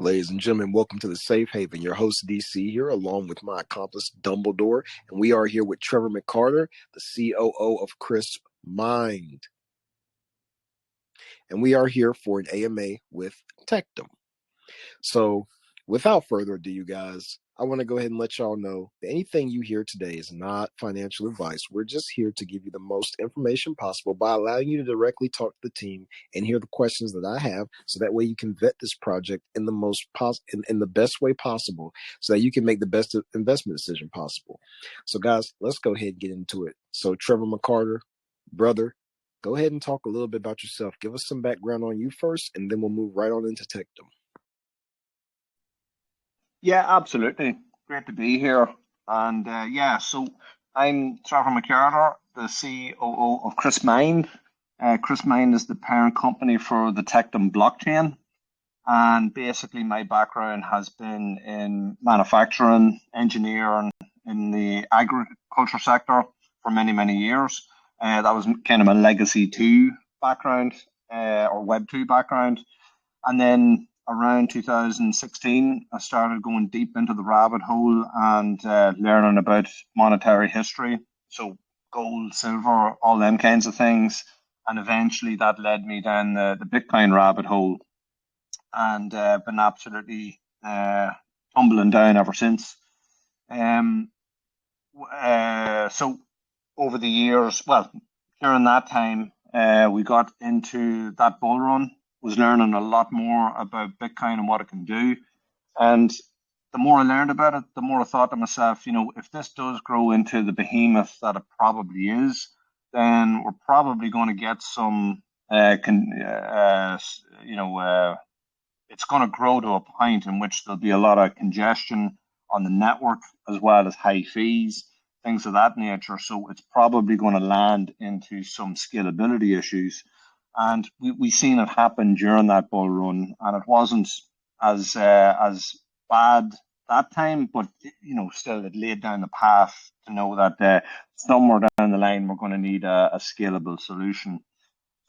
Ladies and gentlemen, welcome to the Safe Haven. Your host, DC, here, along with my accomplice, Dumbledore. And we are here with Trevor McCarter, the COO of Crisp Mind. And we are here for an AMA with Tectum. So, without further ado, you guys, I want to go ahead and let y'all know that anything you hear today is not financial advice. We're just here to give you the most information possible by allowing you to directly talk to the team and hear the questions that I have, so that way you can vet this project in the best way possible, so that you can make the best investment decision possible. So, guys, let's go ahead and get into it. So, Trevor McCarter, brother, go ahead and talk a little bit about yourself. Give us some background on you first, and then we'll move right on into Tectum. Yeah, absolutely. Great to be here. And so I'm Trevor McCarter, the COO of Crisp Mind. Crisp Mind is the parent company for the Tectum blockchain. And basically, my background has been in manufacturing, engineering, in the agriculture sector for many, many years. That was kind of my legacy 2 background, or Web 2 background. And then around 2016, I started going deep into the rabbit hole and learning about monetary history. So gold, silver, all them kinds of things. And eventually that led me down the Bitcoin rabbit hole, and been absolutely tumbling down ever since. So over the years, during that time, we got into that bull run, was learning a lot more about Bitcoin and what it can do. And the more I learned about it, the more I thought to myself, if this does grow into the behemoth that it probably is, then we're probably going to get some, it's going to grow to a point in which there'll be a lot of congestion on the network, as well as high fees, things of that nature. So it's probably going to land into some scalability issues. And we seen it happen during that bull run, and it wasn't as bad that time, but still it laid down the path to know that somewhere down the line we're going to need a scalable solution.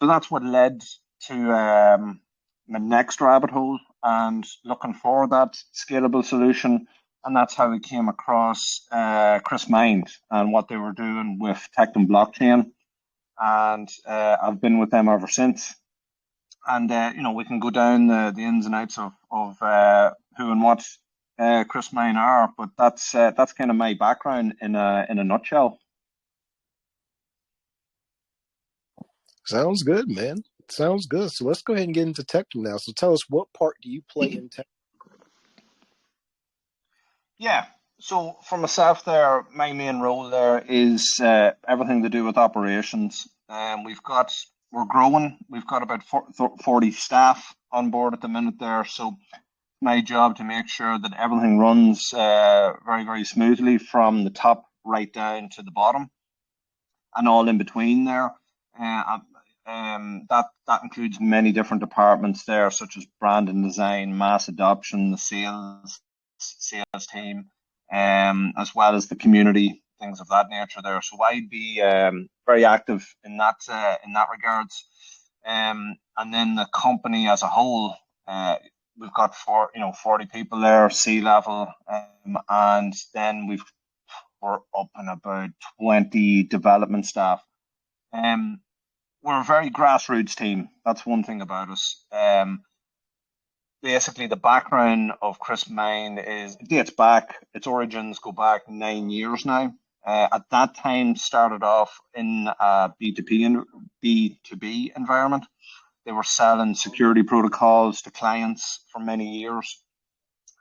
So that's what led to my next rabbit hole, and looking for that scalable solution. And that's how we came across Crisp Mind and what they were doing with Tectum blockchain. And I've been with them ever since. And we can go down the ins and outs of who and what Crisp Mind are, but that's kind of my background in a nutshell. Sounds good, man. Sounds good. So let's go ahead and get into Tectum now. So tell us, what part do you play in Tectum? Yeah. So for myself there, my main role there is everything to do with operations. We're growing. We've got about 40 staff on board at the minute there. So my job to make sure that everything runs very, very smoothly from the top right down to the bottom, and all in between there. That includes many different departments there, such as brand and design, mass adoption, the sales team, as well as the community, things of that nature there. So I'd be very active in that regards. And then the company as a whole, we've got 40 people there, C-level, and then we're up in about 20 development staff. We're a very grassroots team. That's one thing about us. Basically, the background of Crisp Mind its origins go back 9 years now. At that time, started off in a B2B environment. They were selling security protocols to clients for many years.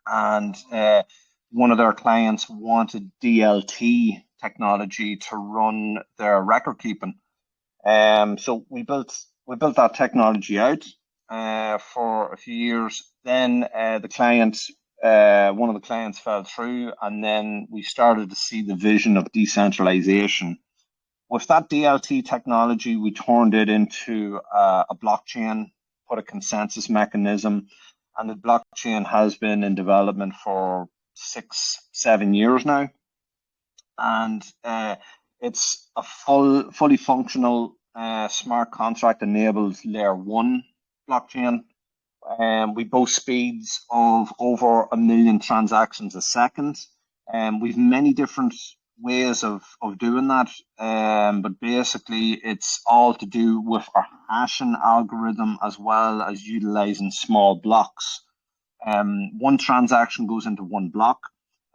And one of their clients wanted DLT technology to run their record keeping. So we built that technology out for a few years. Then one of the clients fell through, and then we started to see the vision of decentralization. With that DLT technology, we turned it into a blockchain, put a consensus mechanism, and the blockchain has been in development for 6-7 years now. And it's a fully functional smart contract enabled layer 1 blockchain. We boast speeds of over 1 million transactions a second. We've many different ways of doing that, but basically it's all to do with our hashing algorithm as well as utilizing small blocks. One transaction goes into one block,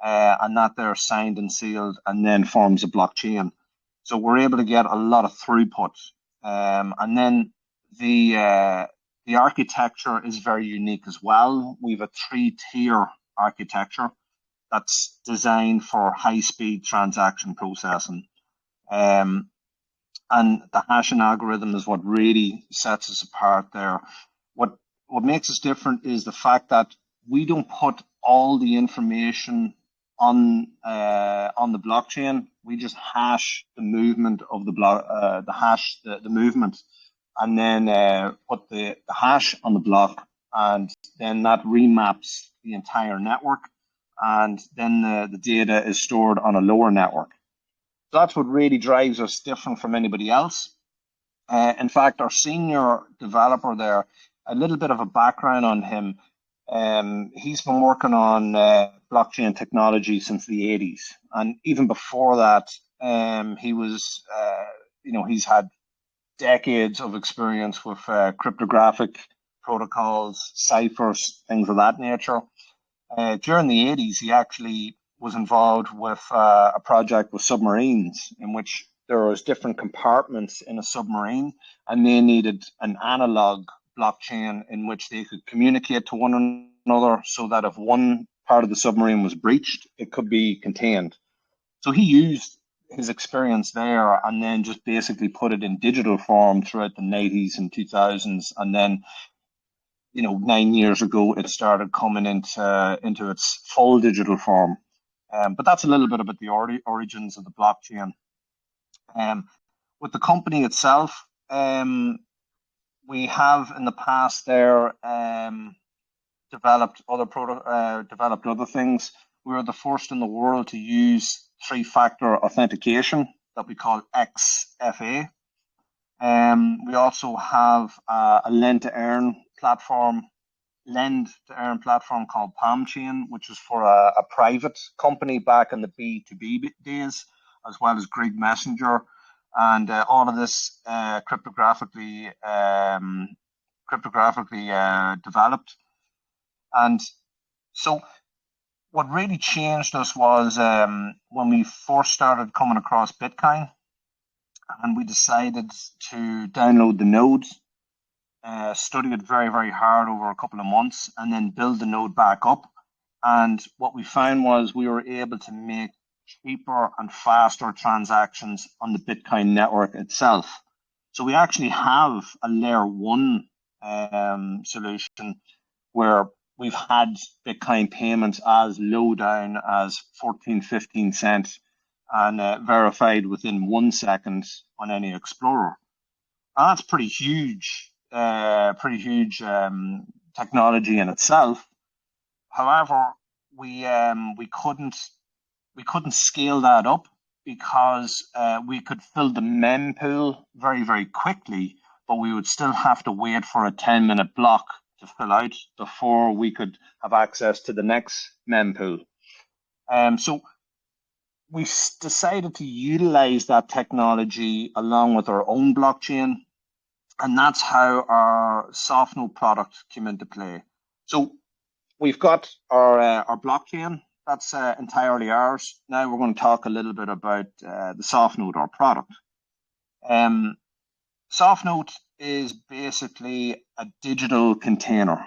and that they're signed and sealed and then forms a blockchain. So we're able to get a lot of throughput. And then the architecture is very unique as well. We have a three-tier architecture that's designed for high-speed transaction processing. Um, and the hashing algorithm is what really sets us apart there. What what makes us different is the fact that we don't put all the information on the blockchain. We just hash the movement of the block, the movement, and then put the hash on the block, and then that remaps the entire network, and then the data is stored on a lower network. So that's what really drives us different from anybody else. In fact, our senior developer there, a little bit of a background on him. He's been working on blockchain technology since the 80s. And even before that, he was, he's had decades of experience with cryptographic protocols, ciphers, things of that nature. During the 80s, he actually was involved with a project with submarines in which there was different compartments in a submarine, and they needed an analog blockchain in which they could communicate to one another so that if one part of the submarine was breached, it could be contained. So he used his experience there and then just basically put it in digital form throughout the 90s and 2000s. And then, 9 years ago, it started coming into its full digital form. But that's a little bit about the origins of the blockchain. With the company itself, we have in the past there developed other things. We were the first in the world to use three-factor authentication that we call XFA. We also have a lend-to-earn platform called PalmChain, which was for a private company back in the B2B days, as well as Grid Messenger. And all of this cryptographically developed. And so what really changed us was when we first started coming across Bitcoin, and we decided to download the node, study it very, very hard over a couple of months, and then build the node back up. And what we found was we were able to make cheaper and faster transactions on the Bitcoin network itself. So we actually have a layer one solution where we've had Bitcoin payments as low down as 14, 15 cents and verified within 1 second on any Explorer. And that's pretty huge technology in itself. However, we couldn't scale that up because we could fill the mempool very, very quickly, but we would still have to wait for a 10-minute block to fill out before we could have access to the next mempool. So we decided to utilize that technology along with our own blockchain, and that's how our soft node product came into play. So we've got our blockchain. That's entirely ours. Now we're going to talk a little bit about the soft node, our product. Soft node is basically a digital container.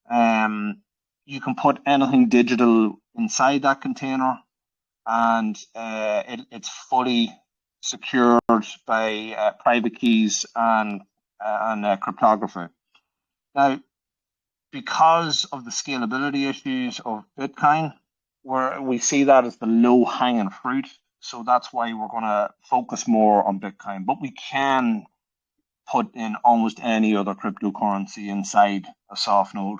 You can put anything digital inside that container, and it's fully secured by private keys and cryptography. Now, because of the scalability issues of Bitcoin, we see that as the low-hanging fruit. So that's why we're going to focus more on Bitcoin. But we can put in almost any other cryptocurrency inside a soft node.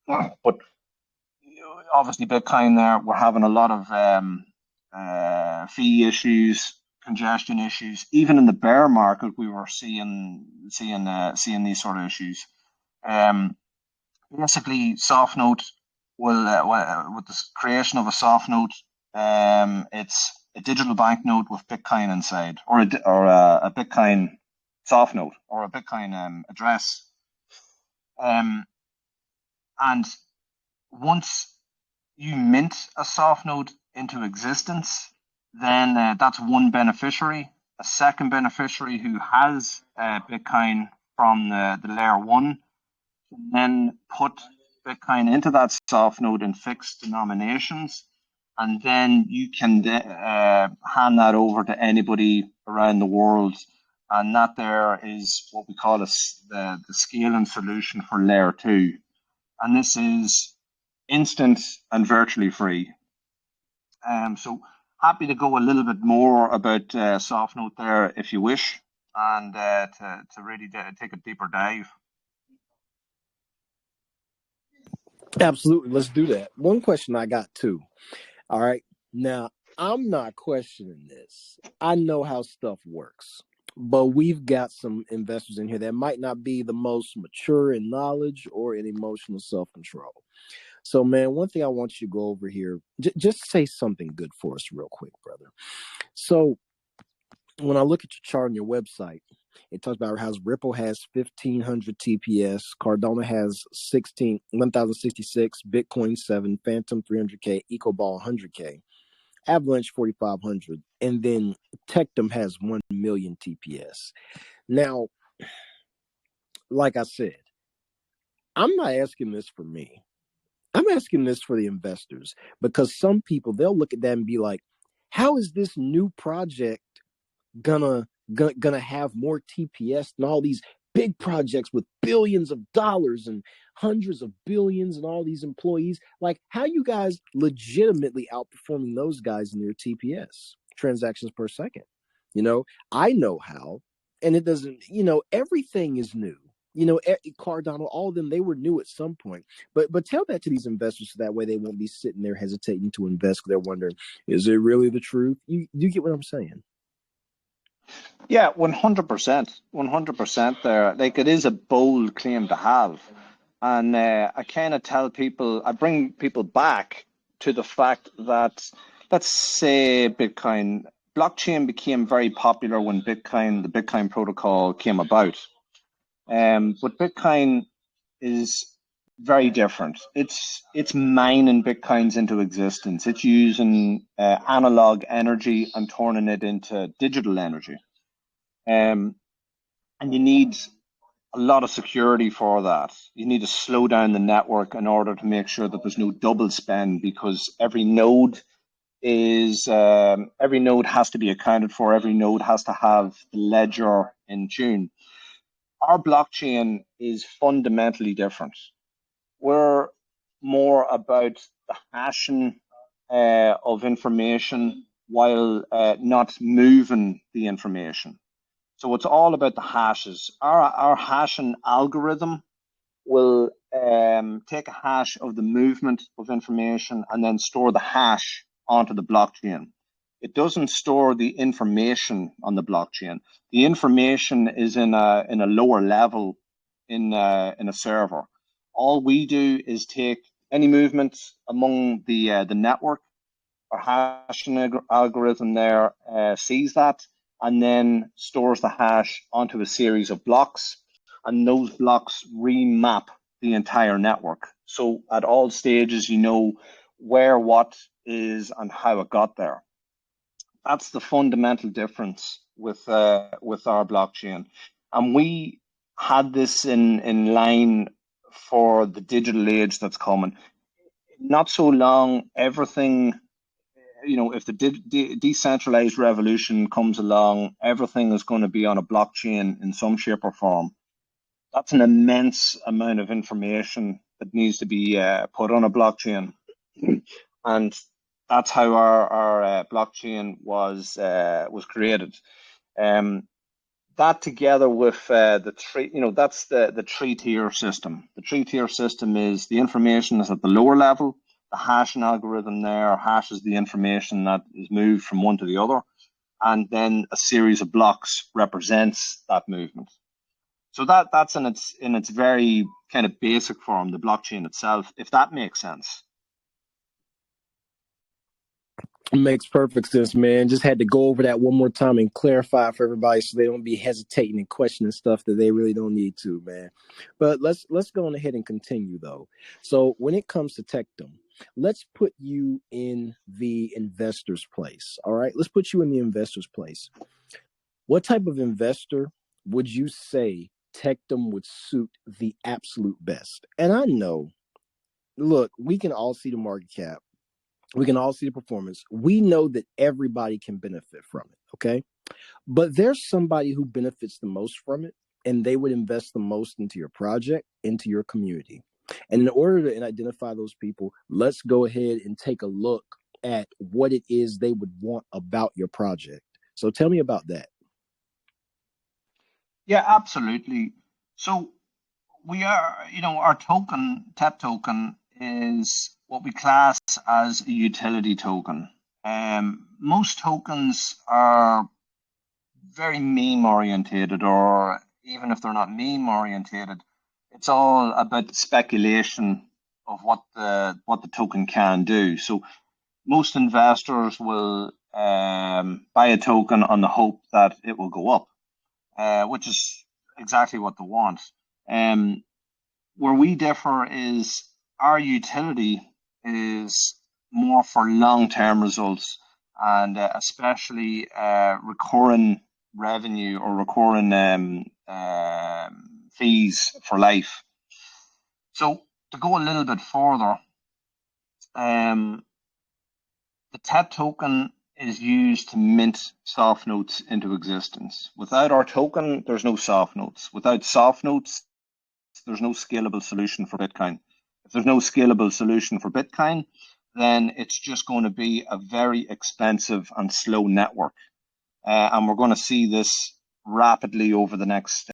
But obviously Bitcoin there, we're having a lot of fee issues, congestion issues. Even in the bear market, we were seeing these sort of issues. Basically, SoftNote with the creation of a SoftNote, it's a digital banknote with Bitcoin inside, or a Bitcoin SoftNote, or a Bitcoin address. And once you mint a SoftNote into existence, then that's one beneficiary. A second beneficiary who has Bitcoin from the layer one can then put Bitcoin into that soft node in fixed denominations, and then you can hand that over to anybody around the world. And that there is what we call the scaling solution for layer two. And this is instant and virtually free. So happy to go a little bit more about SoftNote there if you wish, and to really take a deeper dive. Absolutely. Let's do that. One question I got too. All right. Now, I'm not questioning this. I know how stuff works, but we've got some investors in here that might not be the most mature in knowledge or in emotional self-control. So, man, one thing I want you to go over here, just say something good for us real quick, brother. So when I look at your chart on your website, it talks about how Ripple has 1,500 TPS, Cardano has 1,066, Bitcoin 7, Phantom 300K, EcoBall 100K, Avalanche 4,500, and then Tectum has 1 million TPS. Now, like I said, I'm not asking this for me. I'm asking this for the investors, because some people, they'll look at that and be like, how is this new project gonna have more TPS than all these big projects with billions of dollars and hundreds of billions and all these employees? Like, how you guys legitimately outperforming those guys in their TPS, transactions per second? I know how, and it doesn't, everything is new. Cardano, all of them, they were new at some point. But tell that to these investors, so that way they won't be sitting there hesitating to invest, because they're wondering, is it really the truth? You get what I'm saying? Yeah, 100%, 100% there. Like, it is a bold claim to have. And I kind of tell people, I bring people back to the fact that, let's say blockchain became very popular when the Bitcoin protocol came about. But Bitcoin is very different. It's mining Bitcoins into existence. It's using analog energy and turning it into digital energy. And you need a lot of security for that. You need to slow down the network in order to make sure that there's no double spend, because every node has to be accounted for. Every node has to have the ledger in tune. Our blockchain is fundamentally different. We're more about the hashing of information while not moving the information. So it's all about the hashes. Our hashing algorithm will take a hash of the movement of information and then store the hash onto the blockchain. It doesn't store the information on the blockchain. The information is in a lower level in a server. All we do is take any movement among the network. Our hashing algorithm there sees that, and then stores the hash onto a series of blocks, and those blocks remap the entire network. So at all stages, you know where what is and how it got there. That's the fundamental difference with our blockchain. And we had this in line for the digital age that's coming. Not so long, everything, if the decentralized revolution comes along, everything is going to be on a blockchain in some shape or form. That's an immense amount of information that needs to be put on a blockchain. And that's how our blockchain was created. That together with the three, that's the three-tier system. The three-tier system is the information is at the lower level. The hashing algorithm there hashes the information that is moved from one to the other, and then a series of blocks represents that movement. So that's in its very kind of basic form, the blockchain itself, if that makes sense. Makes perfect sense, man. Just had to go over that one more time and clarify for everybody so they don't be hesitating and questioning stuff that they really don't need to, man. But let's go on ahead and continue though. So when it comes to Tectum, let's put you in the investor's place. All right, let's put you in the investor's place. What type of investor would you say Tectum would suit the absolute best? And I know, look, we can all see the market cap. We can all see the performance. We know that everybody can benefit from it. Okay. But there's somebody who benefits the most from it, and they would invest the most into your project, into your community. And in order to identify those people, let's go ahead and take a look at what it is they would want about your project. So tell me about that. Yeah, absolutely. So we are, our token, TEP token, is what we class as a utility token. Most tokens are very meme orientated, or even if they're not meme orientated, it's all about speculation of what the token can do. So most investors will buy a token on the hope that it will go up, which is exactly what they want. Where we differ is our utility is more for long-term results, and especially recurring revenue or recurring fees for life. So to go a little bit further, the TEP token is used to mint soft notes into existence. Without our token, there's no soft notes. Without soft notes, there's no scalable solution for Bitcoin. If there's no scalable solution for Bitcoin, then it's just going to be a very expensive and slow network. And we're going to see this rapidly over the next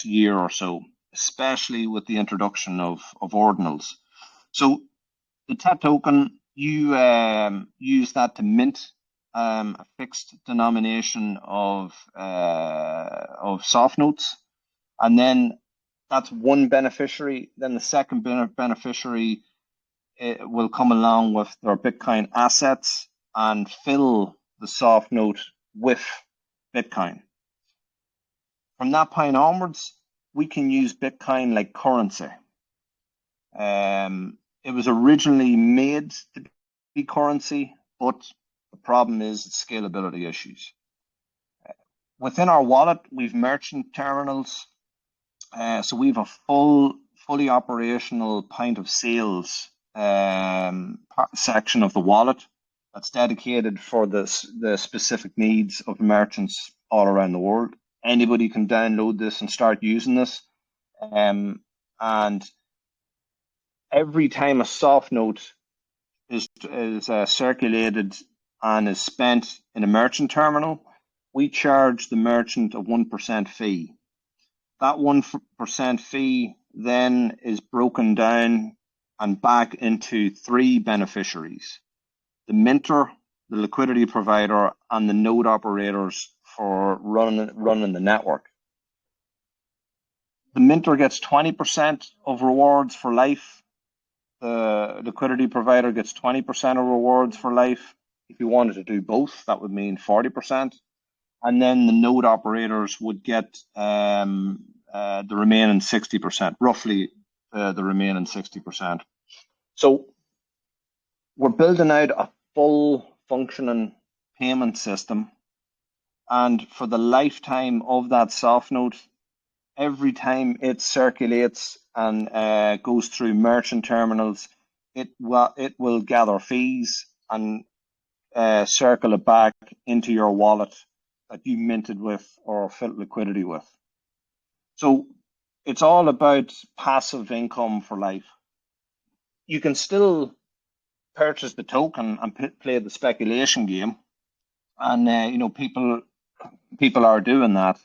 year or so, especially with the introduction of ordinals. So the TEP token, you use that to mint a fixed denomination of soft notes, and then that's one beneficiary. Then the second beneficiary will come along with their Bitcoin assets and fill the soft note with Bitcoin. From that point onwards, we can use Bitcoin like currency. It was originally made to be currency, but the problem is scalability issues. Within our wallet, we've merchant terminals. So we have a fully operational point of sales section of the wallet that's dedicated for the specific needs of merchants all around the world. Anybody can download this and start using this. And every time a soft note is circulated and is spent in a merchant terminal, we charge the merchant a 1% fee. That 1% fee then is broken down and back into three beneficiaries: the minter, the liquidity provider, and the node operators for running the network. The minter gets 20% of rewards for life. The liquidity provider gets 20% of rewards for life. If you wanted to do both, that would mean 40%. And then the node operators would get the remaining 60%, roughly the remaining 60%. So we're building out a full functioning payment system. And for the lifetime of that soft note, every time it circulates and goes through merchant terminals, it will gather fees and circle it back into your wallet that you minted with or filled liquidity with. So it's all about passive income for life. You can still purchase the token and play the speculation game, and people are doing that.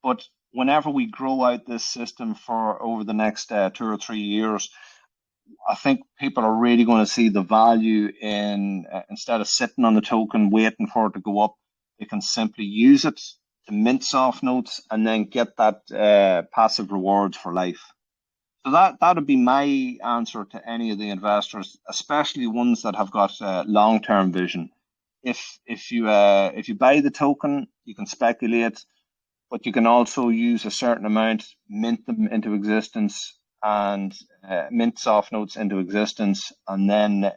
But whenever we grow out this system for over the next 2 or 3 years, I think people are really going to see the value in instead of sitting on the token waiting for it to go up, they can simply use it to mint soft notes and then get that passive rewards for life. So that would be my answer to any of the investors, especially ones that have got long-term vision. If you buy the token, you can speculate, but you can also use a certain amount, mint them into existence, and mint soft notes into existence, and then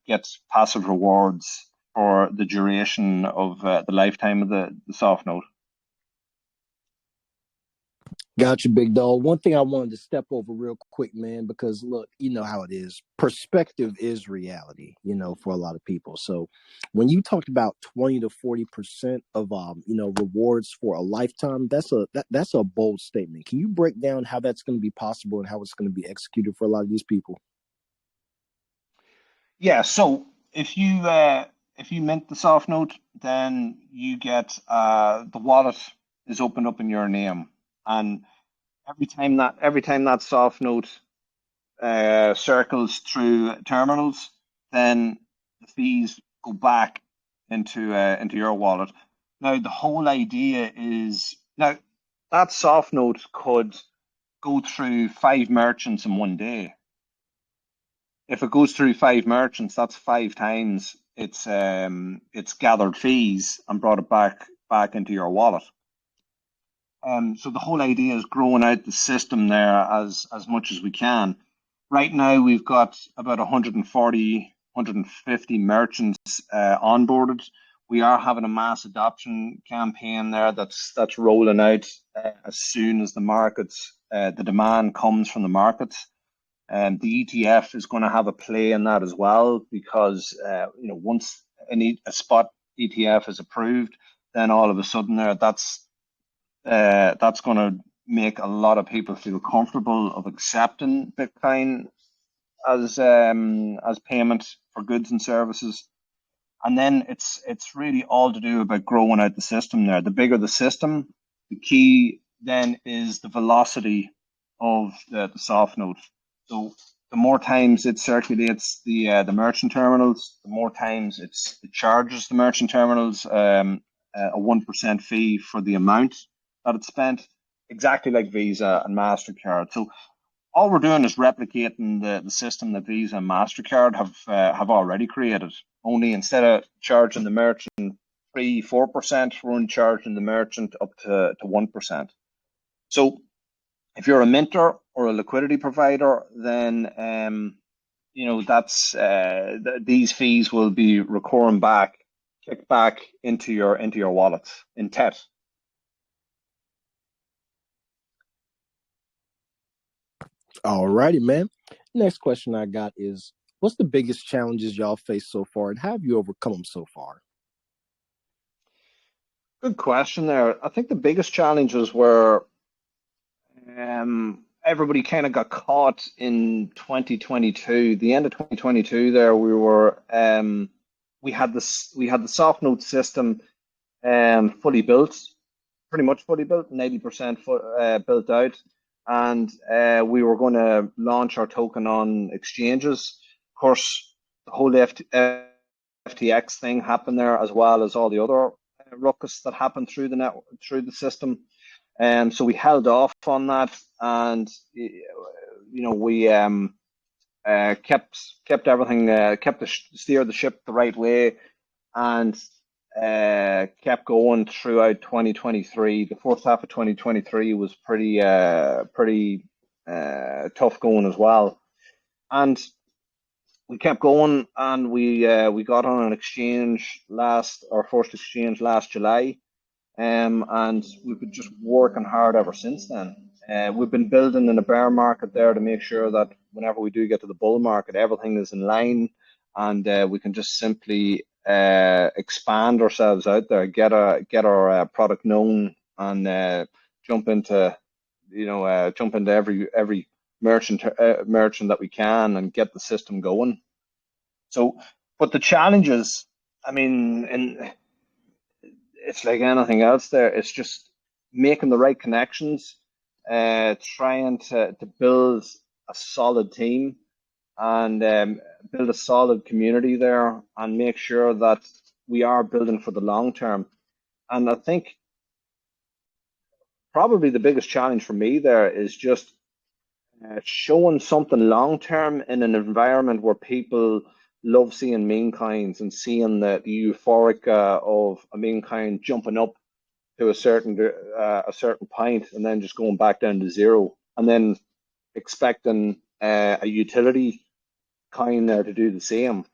get passive rewards for the duration of the lifetime of the soft note. Gotcha, big dog. One thing I wanted to step over real quick, man, because look, you know how it is. Perspective is reality, for a lot of people. So when you talked about 20 to 40% of rewards for a lifetime, that's a bold statement. Can you break down how that's going to be possible and how it's going to be executed for a lot of these people? Yeah, so if you mint the soft note, then you get the wallet is opened up in your name, and every time that soft note circles through terminals, then the fees go back into your wallet. Now, the whole idea is now that soft note could go through 5 merchants in one day. If it goes through 5 merchants, that's 5 times it's gathered fees and brought it back into your wallet. So the whole idea is growing out the system there as much as we can. Right now, we've got about 140, 150 merchants onboarded. We are having a mass adoption campaign there that's rolling out as soon as the demand comes from the markets. The ETF is going to have a play in that as well because once a spot ETF is approved, then all of a sudden that's going to make a lot of people feel comfortable of accepting Bitcoin as payment for goods and services. And then it's really all to do about growing out the system there. The bigger the system, the key then is the velocity of the soft node. So the more times it circulates the merchant terminals, the more times it charges the merchant terminals a 1% fee for the amount that it's spent, exactly like Visa and MasterCard. So all we're doing is replicating the system that Visa and MasterCard have already created. Only instead of charging the merchant 3-4%, we're only charging the merchant up to 1%. So if you're a minter or a liquidity provider, then that's these fees will be recurring back, kicked back into your wallet in TET. All righty, man. Next question I got is, what's the biggest challenges y'all face so far, and how have you overcome them so far? Good question there. I think the biggest challenges were everybody kind of got caught in 2022. The end of 2022 there, we had the soft node system fully built, pretty much fully built, 90% built out. And we were going to launch our token on exchanges. Of course, the whole FTX thing happened there, as well as all the other ruckus that happened through the system. So we held off on that, and we kept everything, steered the ship the right way, and kept going throughout 2023. The first half of 2023 was pretty tough going as well, and we kept going, and we got on an exchange our first exchange last July, and we've been just working hard ever since then. We've been building in a bear market there to make sure that whenever we do get to the bull market, everything is in line, and we can just simply expand ourselves out there, get our product known, and jump into every merchant that we can and get the system going. So, but the challenges, I mean, it's like anything else there. It's just making the right connections, trying to build a solid team, and build a solid community there, and make sure that we are building for the long term. And I think probably the biggest challenge for me there is just showing something long term in an environment where people love seeing meme coins and seeing the euphoric of a meme coin jumping up to a certain point and then just going back down to zero, and then expecting a utility kind there to do the same.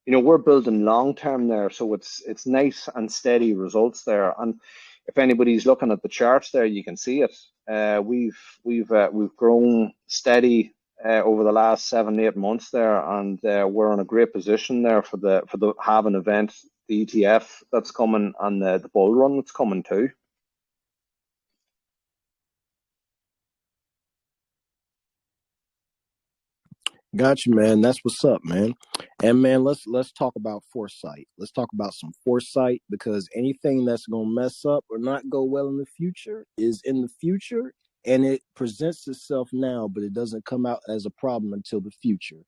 We're building long term there, so it's nice and steady results there. And if anybody's looking at the charts there, you can see it. We've grown steady over the last 7-8 months there, and we're in a great position there for the halving event, the ETF that's coming, and the bull run that's coming too. Got you, man. That's what's up, man. And man, let's talk about foresight. Let's talk about some foresight, because anything that's gonna mess up or not go well in the future is in the future, and it presents itself now, but it doesn't come out as a problem until the future.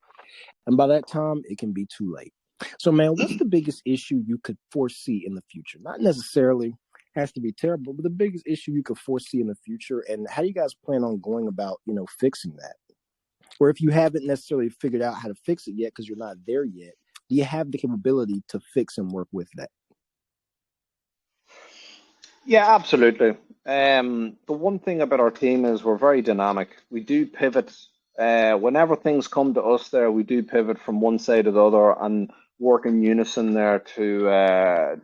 And by that time, it can be too late. So, man, what's the biggest issue you could foresee in the future? Not necessarily has to be terrible, but the biggest issue you could foresee in the future, and how do you guys plan on going about, fixing that? Or if you haven't necessarily figured out how to fix it yet because you're not there yet, do you have the capability to fix and work with that? Yeah, absolutely. The one thing about our team is we're very dynamic. We do pivot. Whenever things come to us there, we do pivot from one side to the other and work in unison there to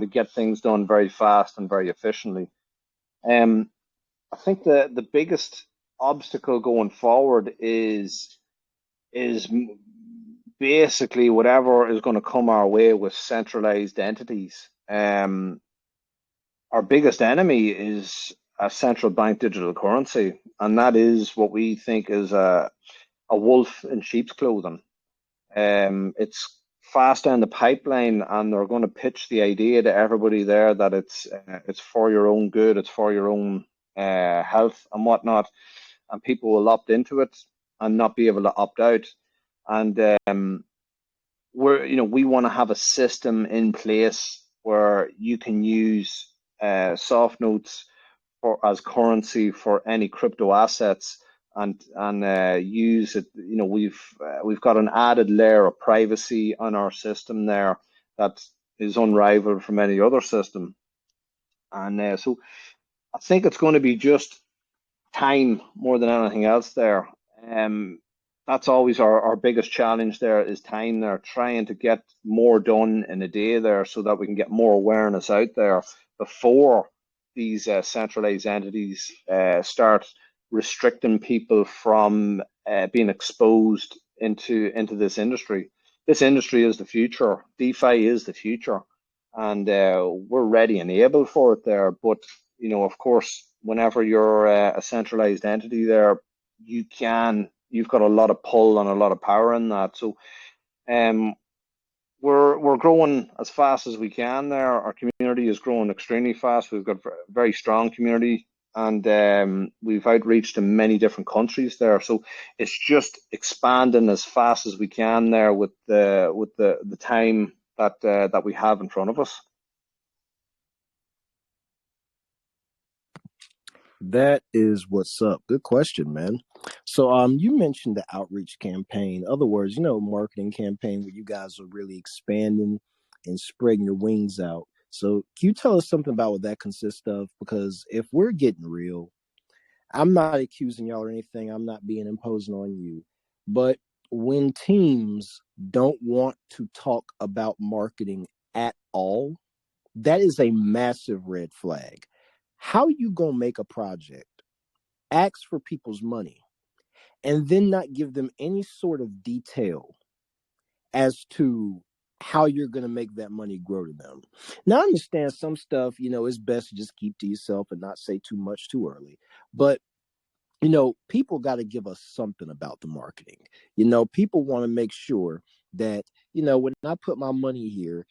get things done very fast and very efficiently. Um, I think the biggest obstacle going forward is basically whatever is going to come our way with centralized entities. Our biggest enemy is a central bank digital currency, and that is what we think is a wolf in sheep's clothing. It's fast down the pipeline, and they're going to pitch the idea to everybody there that it's for your own good, it's for your own health and whatnot, and people will opt into it and not be able to opt out. And we want to have a system in place where you can use soft notes as currency for any crypto assets, and use it. We've got an added layer of privacy on our system there that is unrivaled from any other system. And so I think it's going to be just time more than anything else there. Um, that's always our biggest challenge there, is time there, trying to get more done in a day there so that we can get more awareness out there before these centralized entities start restricting people from being exposed into this industry. This industry is the future. DeFi is the future, and we're ready and able for it there. But of course, whenever you're a centralized entity there, you've got a lot of pull and a lot of power in that. So um, we're growing as fast as we can there. Our community is growing extremely fast. We've got a very strong community, and we've outreach to many different countries there. So it's just expanding as fast as we can there with the time that we have in front of us. That is what's up. Good question, man. So, you mentioned the outreach campaign. Other words, marketing campaign where you guys are really expanding and spreading your wings out. So, can you tell us something about what that consists of? Because if we're getting real, I'm not accusing y'all or anything. I'm not being imposing on you. But when teams don't want to talk about marketing at all, that is a massive red flag. How you gonna make a project, ask for people's money, and then not give them any sort of detail as to how you're going to make that money grow to them? Now, I understand some stuff, it's best to just keep to yourself and not say too much too early. But people got to give us something about the marketing. People want to make sure that, when I put my money here,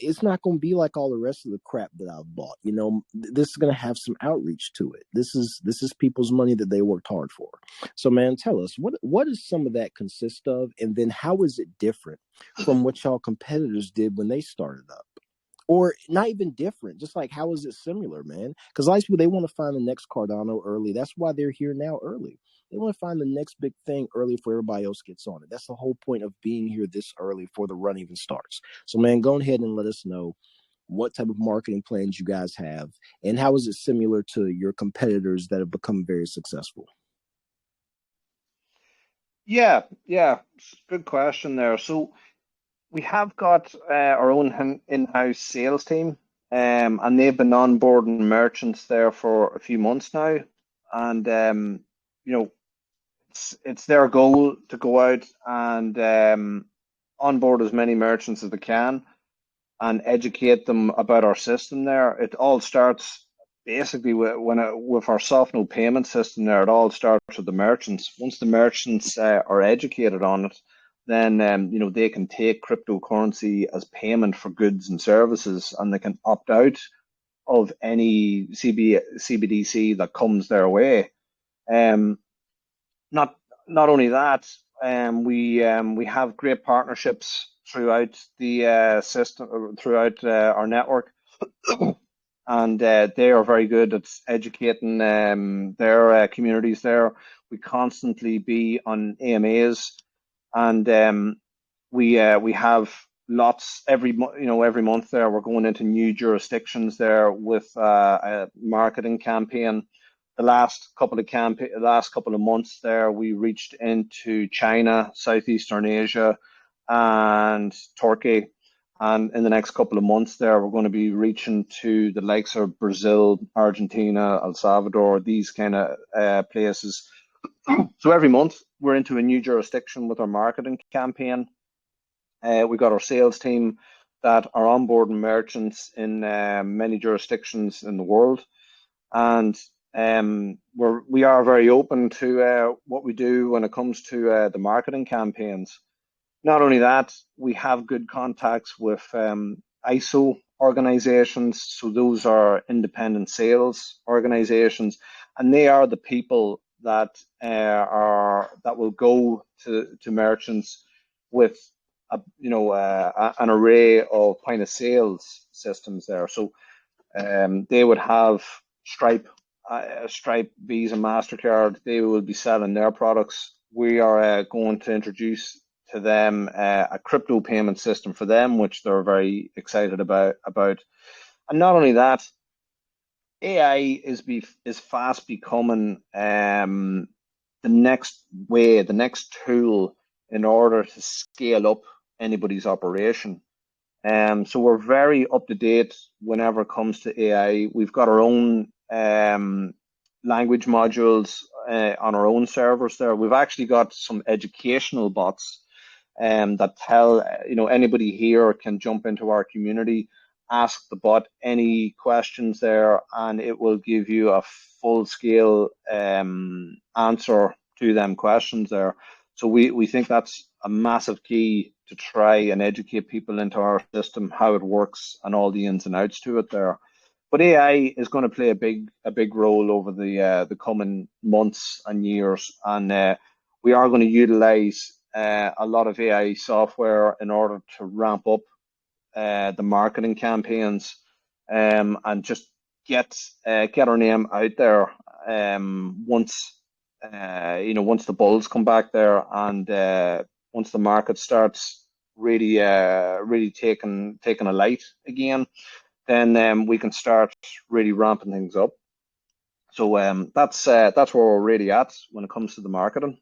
it's not going to be like all the rest of the crap that I've bought. This is going to have some outreach to it. This is people's money that they worked hard for. So, man, tell us, what does some of that consist of? And then how is it different from what y'all competitors did when they started up? or not even different. Just like, how is it similar, man? Because a lot of people, they want to find the next Cardano early. That's why they're here now early. They want to find the next big thing early before everybody else gets on it. That's the whole point of being here this early before the run even starts. So, man, go ahead and let us know what type of marketing plans you guys have, and how is it similar to your competitors that have become very successful? Yeah, good question there. So we have got our own in-house sales team, and they've been onboarding merchants there for a few months now, and you know, it's their goal to go out and onboard as many merchants as they can and educate them about our system there. It all starts basically with our soft no payment system there. It all starts with the merchants. Once the merchants are educated on it, then they can take cryptocurrency as payment for goods and services, and they can opt out of any CBDC that comes their way. Um, not not only that, we have great partnerships throughout the system, throughout our network, and they are very good at educating their communities there. We constantly be on AMAs, and we have lots every month there. We're going into new jurisdictions there with a marketing campaign. Last couple of months there, we reached into China, Southeastern Asia, and Turkey. And in the next couple of months there, we're going to be reaching to the likes of Brazil, Argentina, El Salvador, these kind of places. So every month we're into a new jurisdiction with our marketing campaign. We've got our sales team that are onboarding merchants in many jurisdictions in the world, and we are very open to what we do when it comes to the marketing campaigns. Not only that, we have good contacts with ISO organizations. So those are independent sales organizations, and they are the people that that will go to merchants with an array of point of sales systems there. So they would have Stripe, Visa, Mastercard. They will be selling their products. We are going to introduce to them a crypto payment system for them, which they're very excited about. And not only that, AI is fast becoming the next tool in order to scale up anybody's operation. So we're very up to date whenever it comes to AI. We've got our own language modules on our own servers there. We've actually got some educational bots that tell, anybody here can jump into our community, ask the bot any questions there, and it will give you a full scale answer to them questions there. So we think that's a massive key to try and educate people into our system, how it works, and all the ins and outs to it there. But AI is going to play a big role over the coming months and years, and we are going to utilize a lot of AI software in order to ramp up the marketing campaigns, and just get our name out there. Once the bulls come back there, and once the market starts really taking a light again, then we can start really ramping things up. So that's where we're really at when it comes to the marketing.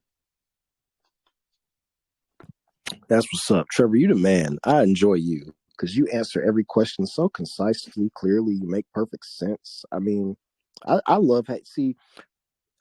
That's what's up, Trevor. You the man. I enjoy you because you answer every question so concisely, clearly. You make perfect sense. I mean, I love how, see,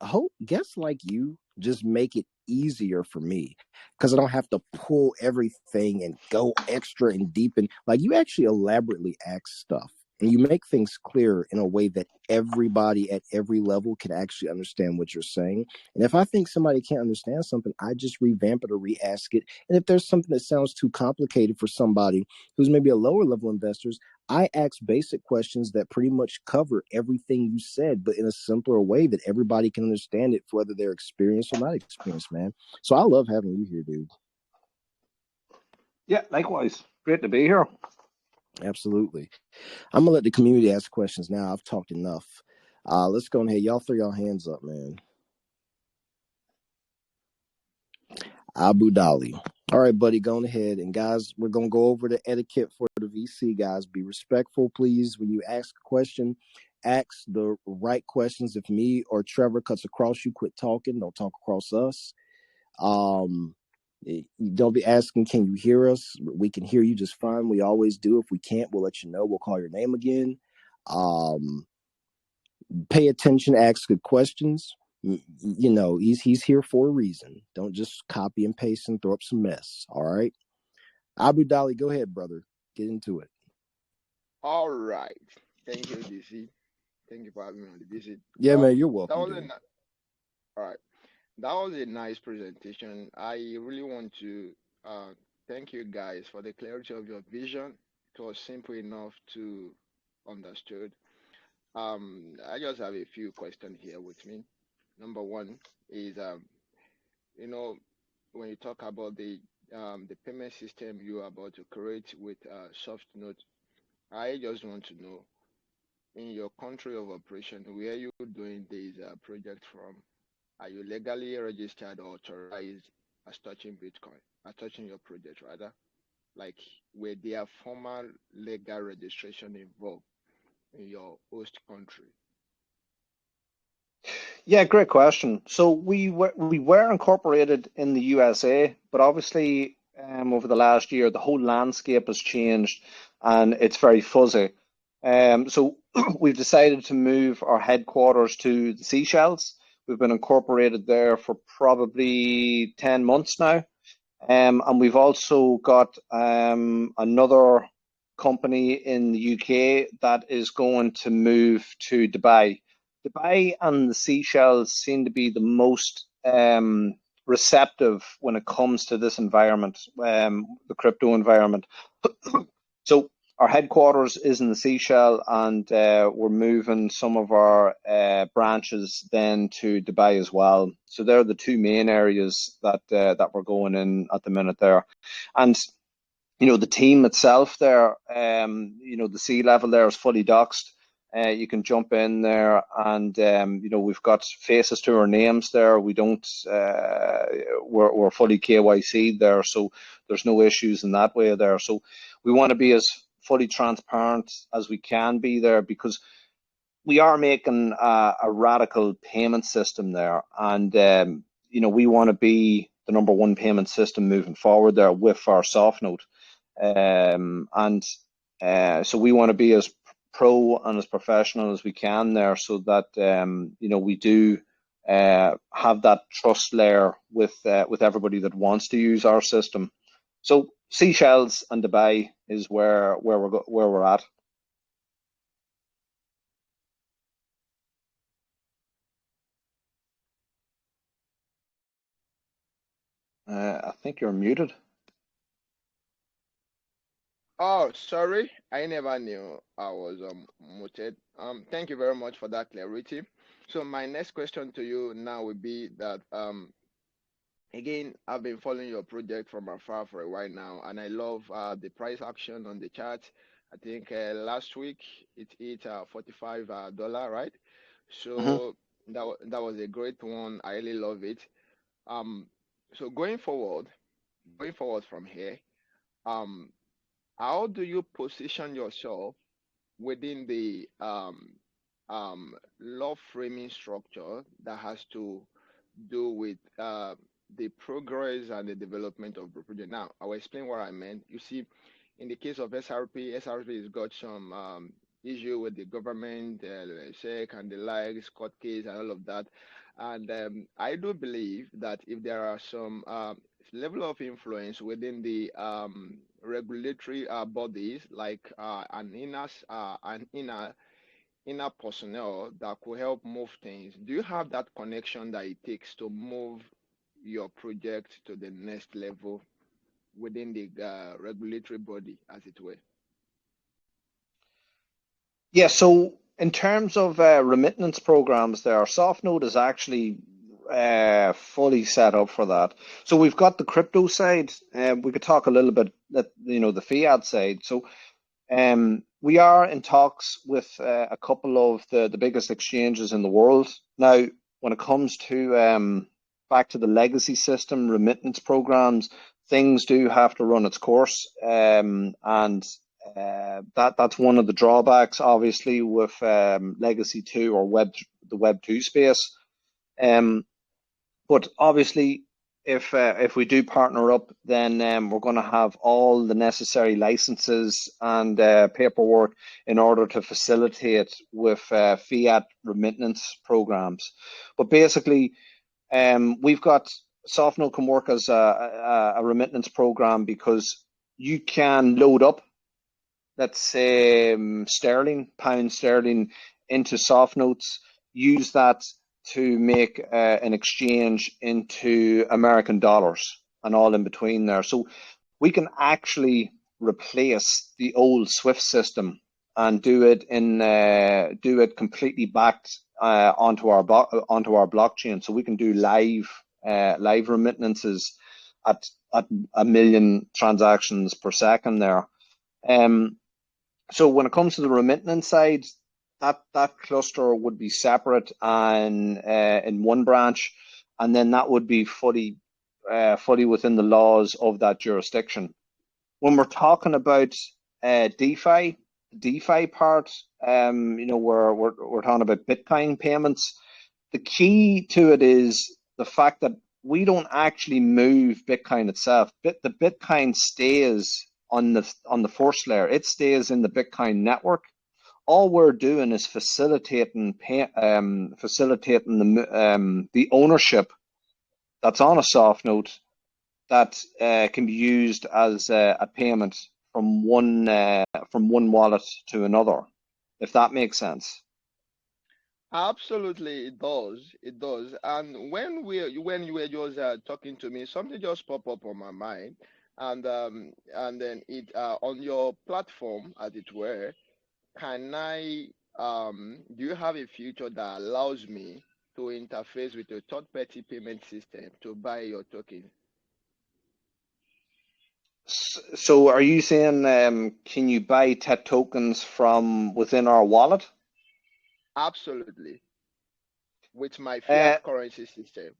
hope guests like you just make it easier for me because I don't have to pull everything and go extra and deep, and like, you actually elaborately ask stuff and you make things clear in a way that everybody at every level can actually understand what you're saying. And if I think somebody can't understand something, I just revamp it or re-ask it. And if there's something that sounds too complicated for somebody who's maybe a lower level investors, I ask basic questions that pretty much cover everything you said, but in a simpler way that everybody can understand it, whether they're experienced or not experienced, man. So I love having you here, dude. Yeah, likewise. Great to be here. Absolutely. I'm gonna let the community ask questions now. I've talked enough. Let's go ahead. Y'all throw your hands up, man. Abu Dhali. All right, buddy, go ahead. And guys, we're gonna go over the etiquette for the VC. Guys, be respectful, please. When you ask a question, ask the right questions. If me or Trevor cuts across you, quit talking. Don't talk across us. Um, don't be asking, can you hear us? We can hear you just fine. We always do. If we can't, we'll let you know. We'll call your name again. Um, Pay attention, ask good questions. You know, he's here for a reason. Don't just copy and paste and throw up some mess. All right. Abu Dhali, go ahead, brother. Get into it. All right. Thank you, DC. Thank you for having me on the visit. Yeah, man, you're That welcome, was a dude. all right. That was a nice presentation. I really want to uh, thank you guys for the clarity of your vision. It was simple enough to understood. I just have a few questions here with me. Number one is you know, when you talk about the payment system you are about to create with soft note, I just want to know in your country of operation where you doing this project from. Are you legally registered or authorized as touching Bitcoin, as touching your project rather? Like where there formal legal registration involved in your host country? Yeah, great question. So we were incorporated in the USA, but obviously over the last year the whole landscape has changed and it's very fuzzy. So we've decided to move our headquarters to the Seychelles. We've been incorporated there for probably 10 months now. And we've also got another company in the UK that is going to move to Dubai. Dubai and the Seychelles seem to be the most receptive when it comes to this environment, the crypto environment. So our headquarters is in the Seychelles, and we're moving some of our branches then to Dubai as well. So they're the two main areas that we're going in at the minute there. And the team itself there, the sea level there is fully doxed. You can jump in there, and we've got faces to our names there. We don't, we're fully KYC there, so there's no issues in that way there. So we want to be as fully transparent as we can be there, because we are making a radical payment system there, and we want to be the number one payment system moving forward there with our soft note. And so we want to be as pro and as professional as we can there, so that we do have that trust layer with everybody that wants to use our system. So Seychelles and Dubai is where we're at. I think you're muted. Oh, sorry, I never knew I was muted. Thank you very much for that clarity. So my next question to you now would be that again, I've been following your project from afar for a while now, and I love the price action on the chart. I think last week it hit $45, right? Mhm. So that was a great one. I really love it. Um, so going forward from here, um, how do you position yourself within the law framing structure that has to do with the progress and the development of the project? Now, I will explain what I meant. You see, in the case of SRP has got some issue with the government, SEC and the likes, court case and all of that. And I do believe that if there are some level of influence within the regulatory bodies, like an inner personnel that could help move things. Do you have that connection that it takes to move your project to the next level within the regulatory body, as it were? Yeah, so in terms of remittance programs, there, SoftNode is actually fully set up for that. So we've got the crypto side. We could talk a little bit that the fiat side. So We are in talks with a couple of the biggest exchanges in the world. Now, when it comes to back to the legacy system, remittance programs, things do have to run its course. And that's one of the drawbacks, obviously, with Legacy 2 or the Web 2 space. But obviously, if we do partner up, then we're going to have all the necessary licenses and paperwork in order to facilitate with fiat remittance programs. But basically, we've got SoftNote can work as a remittance program because you can load up, let's say, pound sterling into SoftNotes, use that to make an exchange into American dollars and all in between there. So we can actually replace the old SWIFT system and do it completely backed onto our blockchain. So we can do live remittances at 1 million transactions per second there. So when it comes to the remittance side, that cluster would be separate and in one branch, and then that would be fully within the laws of that jurisdiction. When we're talking about DeFi part, we're talking about Bitcoin payments. The key to it is the fact that we don't actually move Bitcoin itself. The Bitcoin stays on the first layer. It stays in the Bitcoin network. All we're doing is facilitating the ownership that's on a soft note that can be used as a payment from one wallet to another, if that makes sense. Absolutely, it does. It does. And when you were just talking to me, something just popped up on my mind, and then it on your platform, as it were. Can I, do you have a feature that allows me to interface with a third-party payment system to buy your token? So are you saying can you buy TET tokens from within our wallet? Absolutely. With my Uh, fiat currency system.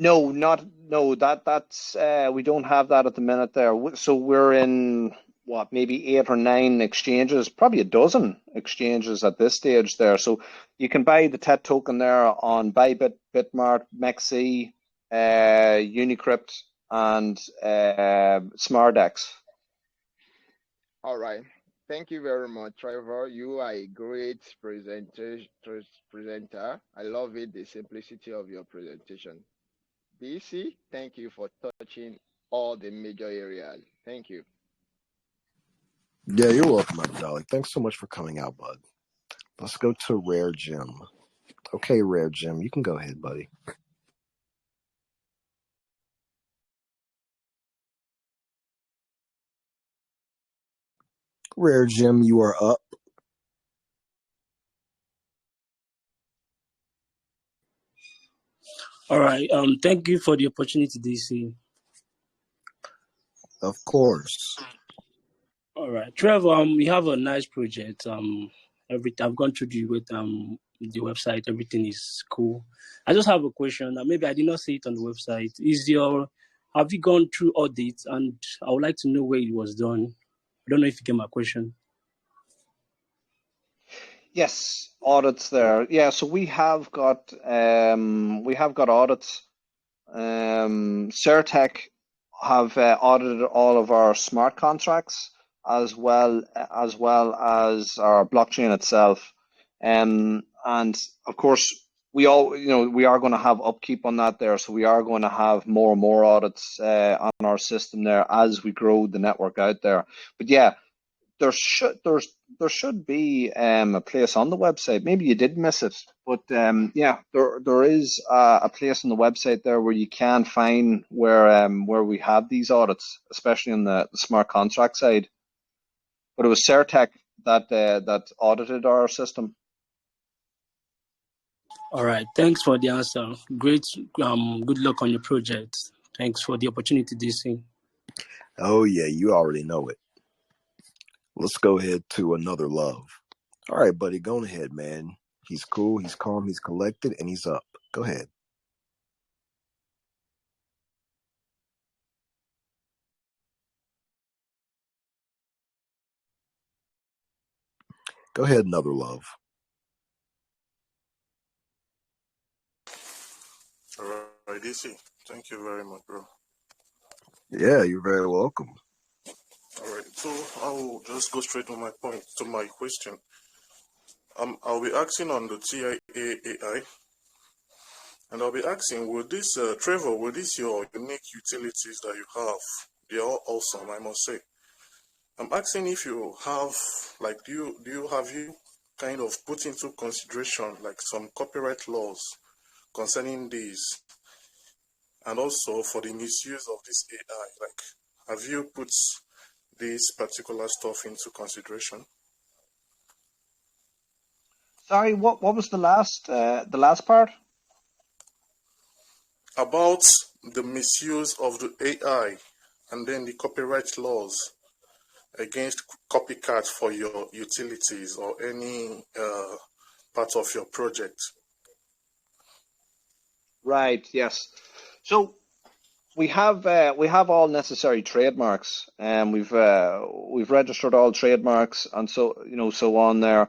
no, that's we don't have that at the minute there. So we're in what, maybe 8 or 9 exchanges, probably a dozen exchanges at this stage there. So you can buy the TET token there on Bybit, Bitmart, Mexi, Unicrypt, and SmartX. All right. Thank you very much, Trevor. You are a great presenter. I love it, the simplicity of your presentation. BC, thank you for touching all the major areas. Thank you. Yeah, you're welcome, my Jolly. Thanks so much for coming out, bud. Let's go to Rare Jim. Okay, Rare Jim, you can go ahead, buddy. Rare Jim, you are up. All right. Thank you for the opportunity, DC. Of course. All right, Trevor. You have a nice project. I've gone through the website. Everything is cool. I just have a question. Maybe I did not see it on the website. Have you gone through audits? And I would like to know where it was done. I don't know if you get my question. Yes, audits there. Yeah, so we have got audits. Certec have audited all of our smart contracts as well as our blockchain itself. And of course we are going to have upkeep on that there, so we are going to have more and more audits on our system there as we grow the network out there. But yeah, there should be a place on the website. Maybe you did miss it, but yeah, there is a place on the website there where you can find where we have these audits, especially on the smart contract side. But it was Certec that audited our system. All right, thanks for the answer. Great. Good luck on your project. Thanks for the opportunity, DC. Oh yeah, you already know it. Let's go ahead to another love. All right, buddy, go ahead, man. He's cool, he's calm, he's collected, and he's up. Go ahead. Go ahead, another love. All right, DC. Thank you very much, bro. Yeah, you're very welcome. All right, so I'll just go straight to my point, to my question. I'll be asking on the TIA AI, and I'll be asking, will this, Trevor, will this your unique utilities that you have? They're all awesome, I must say. I'm asking if you have, like, have you kind of put into consideration, like, some copyright laws concerning these, and also for the misuse of this AI, like, have you put this particular stuff into consideration? Sorry, what was the last part? About the misuse of the AI and then the copyright laws against copycat for your utilities or any part of your project. Right. Yes. So we have all necessary trademarks, and we've registered all trademarks, and so on there.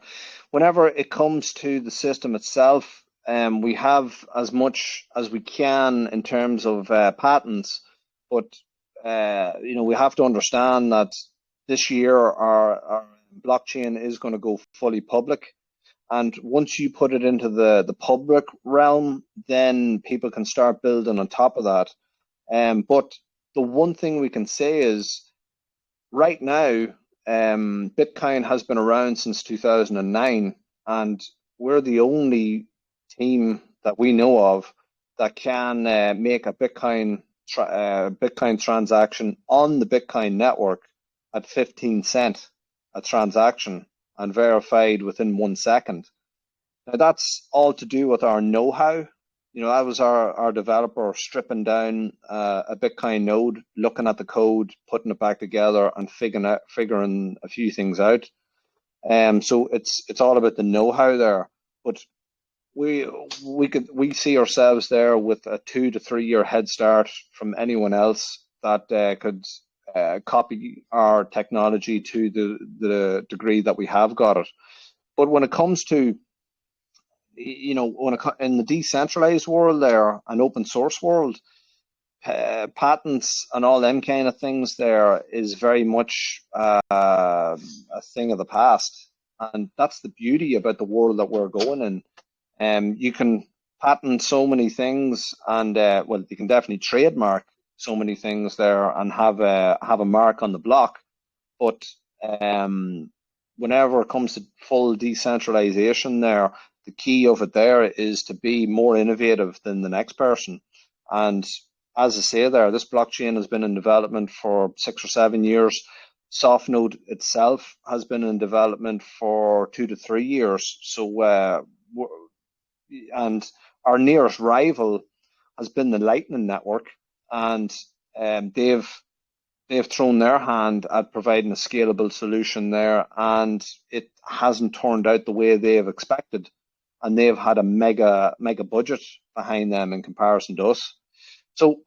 Whenever it comes to the system itself, we have as much as we can in terms of patents, but we have to understand that this year our blockchain is going to go fully public. And once you put it into the public realm, then people can start building on top of that. But the one thing we can say is right now, Bitcoin has been around since 2009, and we're the only team that we know of that can make a Bitcoin transaction on the Bitcoin network at 15 cent a transaction and verified within 1 second. Now that's all to do with our know-how. That was our developer stripping down a Bitcoin node, looking at the code, putting it back together, and figuring a few things out. So it's all about the know-how there. But we see ourselves there with a 2 to 3 year head start from anyone else that could copy our technology to the degree that we have got it. But when it comes to in the decentralized world there, an open source world, patents and all them kind of things there is very much a thing of the past. And that's the beauty about the world that we're going in. You can patent so many things, and you can definitely trademark so many things there and have a mark on the block. But whenever it comes to full decentralization there, the key of it there is to be more innovative than the next person. And as I say there, this blockchain has been in development for 6 or 7 years. Softnode itself has been in development for 2 to 3 years. So, and our nearest rival has been the Lightning Network, and they've thrown their hand at providing a scalable solution there, and it hasn't turned out the way they've expected. And they've had a mega budget behind them in comparison to us. So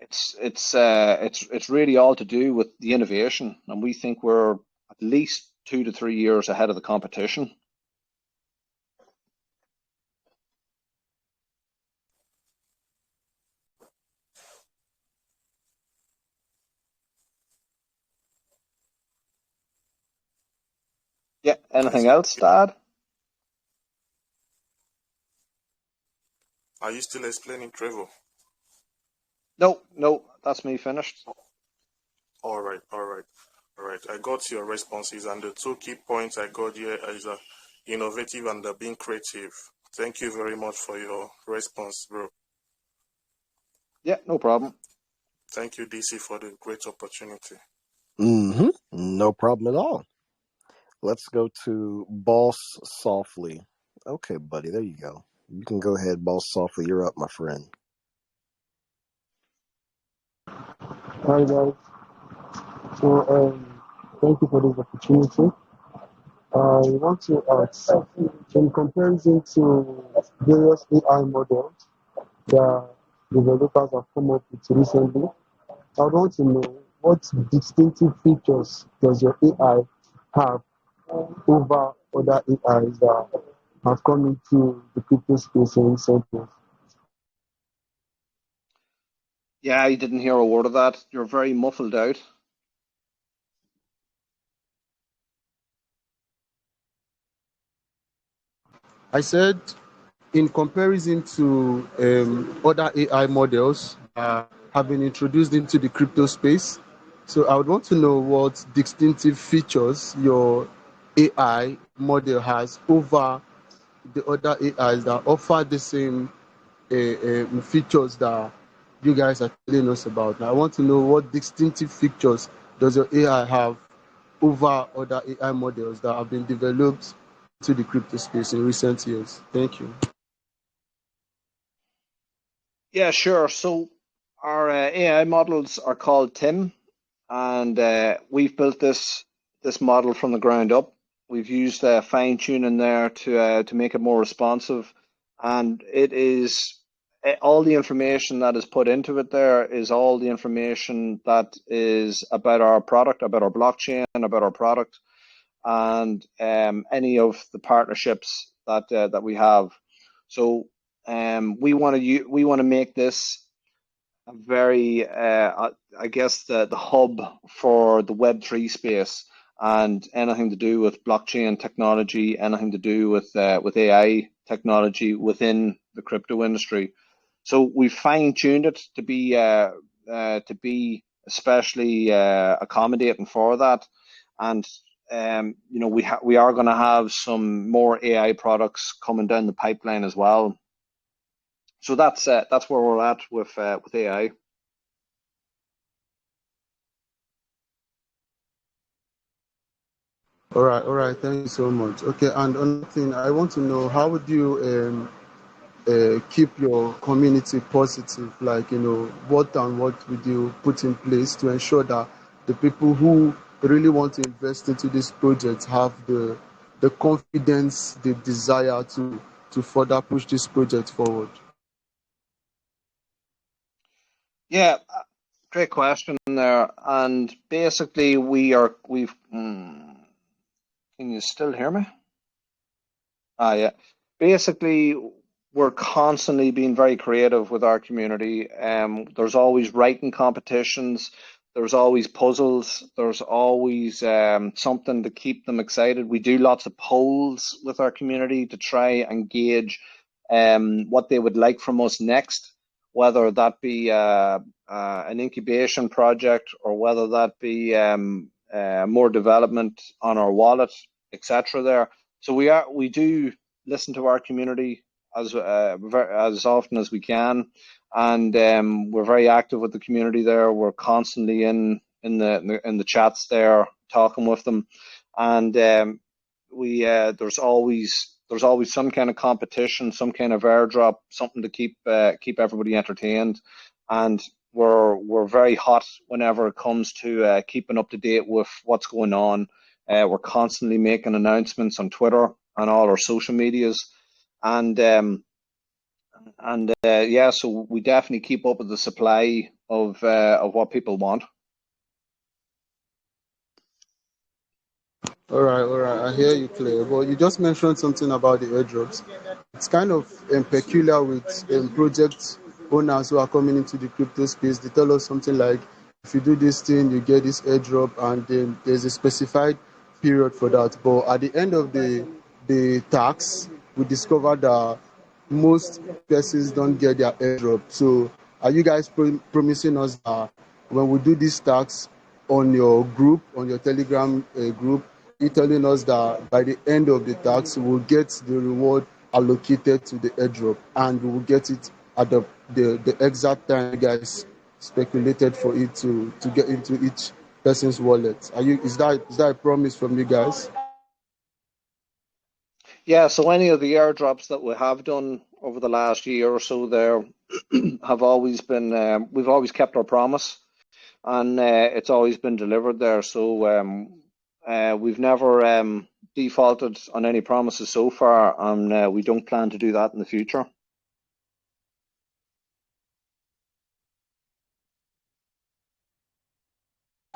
it's really all to do with the innovation, and we think we're at least 2 to 3 years ahead of the competition. Yeah. Anything else to add? Are you still explaining, Trevor? No, that's me finished. All right. I got your responses, and the 2 key points I got here is innovative and being creative. Thank you very much for your response, bro. Yeah, no problem. Thank you, DC, for the great opportunity. No problem at all. Let's go to Boss Softly. Okay, buddy, there you go. You can go ahead, Boss Softly. You're up, my friend. Hi guys. So Thank you for this opportunity. I want to ask, in comparison to various AI models that developers have come up with recently, I want to know what distinctive features does your AI have over other AIs that have come into the crypto space in recent years? Yeah, I didn't hear a word of that. You're very muffled out. I said, in comparison to other AI models that have been introduced into the crypto space, so I would want to know what distinctive features your AI model has over the other AIs that offer the same features that you guys are telling us about. Now, I want to know what distinctive features does your AI have over other AI models that have been developed to the crypto space in recent years. Thank you. Yeah, sure. So our AI models are called TIM, and we've built this model from the ground up. We've used fine tuning there to make it more responsive, and it is all the information that is put into it. There is all the information that is about our product, about our blockchain, about our product, and any of the partnerships that we have. So we want to make this a very I guess the hub for the Web3 space, and anything to do with blockchain technology, anything to do with AI technology within the crypto industry. So we fine tuned it to be especially accommodating for that, and we are going to have some more AI products coming down the pipeline as well. So that's where we're at with AI. All right. Thank you so much. Okay, and another thing, I want to know, how would you keep your community positive? Like, what and what would you put in place to ensure that the people who really want to invest into this project have the confidence, the desire to further push this project forward? Yeah, great question there. And basically, can you still hear me? Yeah. Basically, we're constantly being very creative with our community. There's always writing competitions. There's always puzzles. There's always something to keep them excited. We do lots of polls with our community to try and gauge what they would like from us next, whether that be an incubation project or whether that be more development on our wallet, etc. There. So we do listen to our community as often as we can, and we're very active with the community there. We're constantly in the chats there, talking with them, and there's always some kind of competition, some kind of airdrop, something to keep everybody entertained, and we're very hot whenever it comes to keeping up to date with what's going on. We're constantly making announcements on Twitter and all our social medias, and yeah, so we definitely keep up with the supply of what people want. All right, I hear you, Claire. But you just mentioned something about the airdrops. It's kind of peculiar with project owners who are coming into the crypto space. They tell us something like, if you do this thing, you get this airdrop, and then there's a specified period for that. But at the end of the tax, we discovered that most persons don't get their airdrop. So are you guys promising us that when we do this tax on your group, on your Telegram group, you telling us that by the end of the tax, we'll get the reward allocated to the airdrop, and we will get it at the exact time you guys speculated for it to get into each person's wallet? Is that a promise from you guys? Yeah, so any of the airdrops that we have done over the last year or so there have always been, we've always kept our promise, and it's always been delivered there. So We've never defaulted on any promises so far, and we don't plan to do that in the future.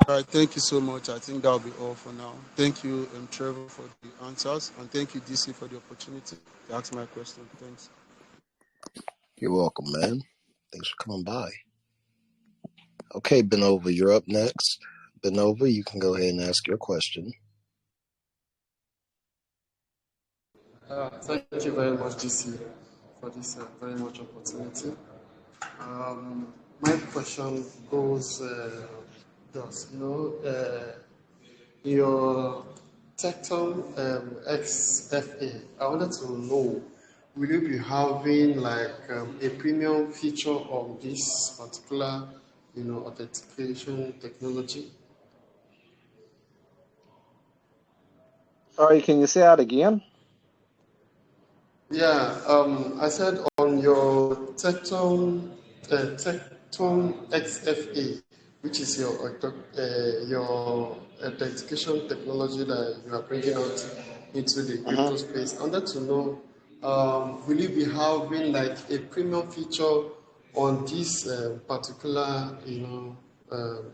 All right, thank you so much. I think that'll be all for now. Thank you, Trevor, for the answers, and thank you, DC, for the opportunity to ask my question. Thanks. You're welcome, man. Thanks for coming by. Okay, Benova, you're up next. Benova, you can go ahead and ask your question. Thank you very much, DC, for this very much opportunity. My question goes, thus, your Tectum XFA, I wanted to know, will you be having like a premium feature on this particular, authentication technology? Sorry, can you say that again? Yeah, I said on your Tectum XFA, which is your authentication technology that you are bringing out into the crypto space. I wanted to know, will you be having like a premium feature on this particular,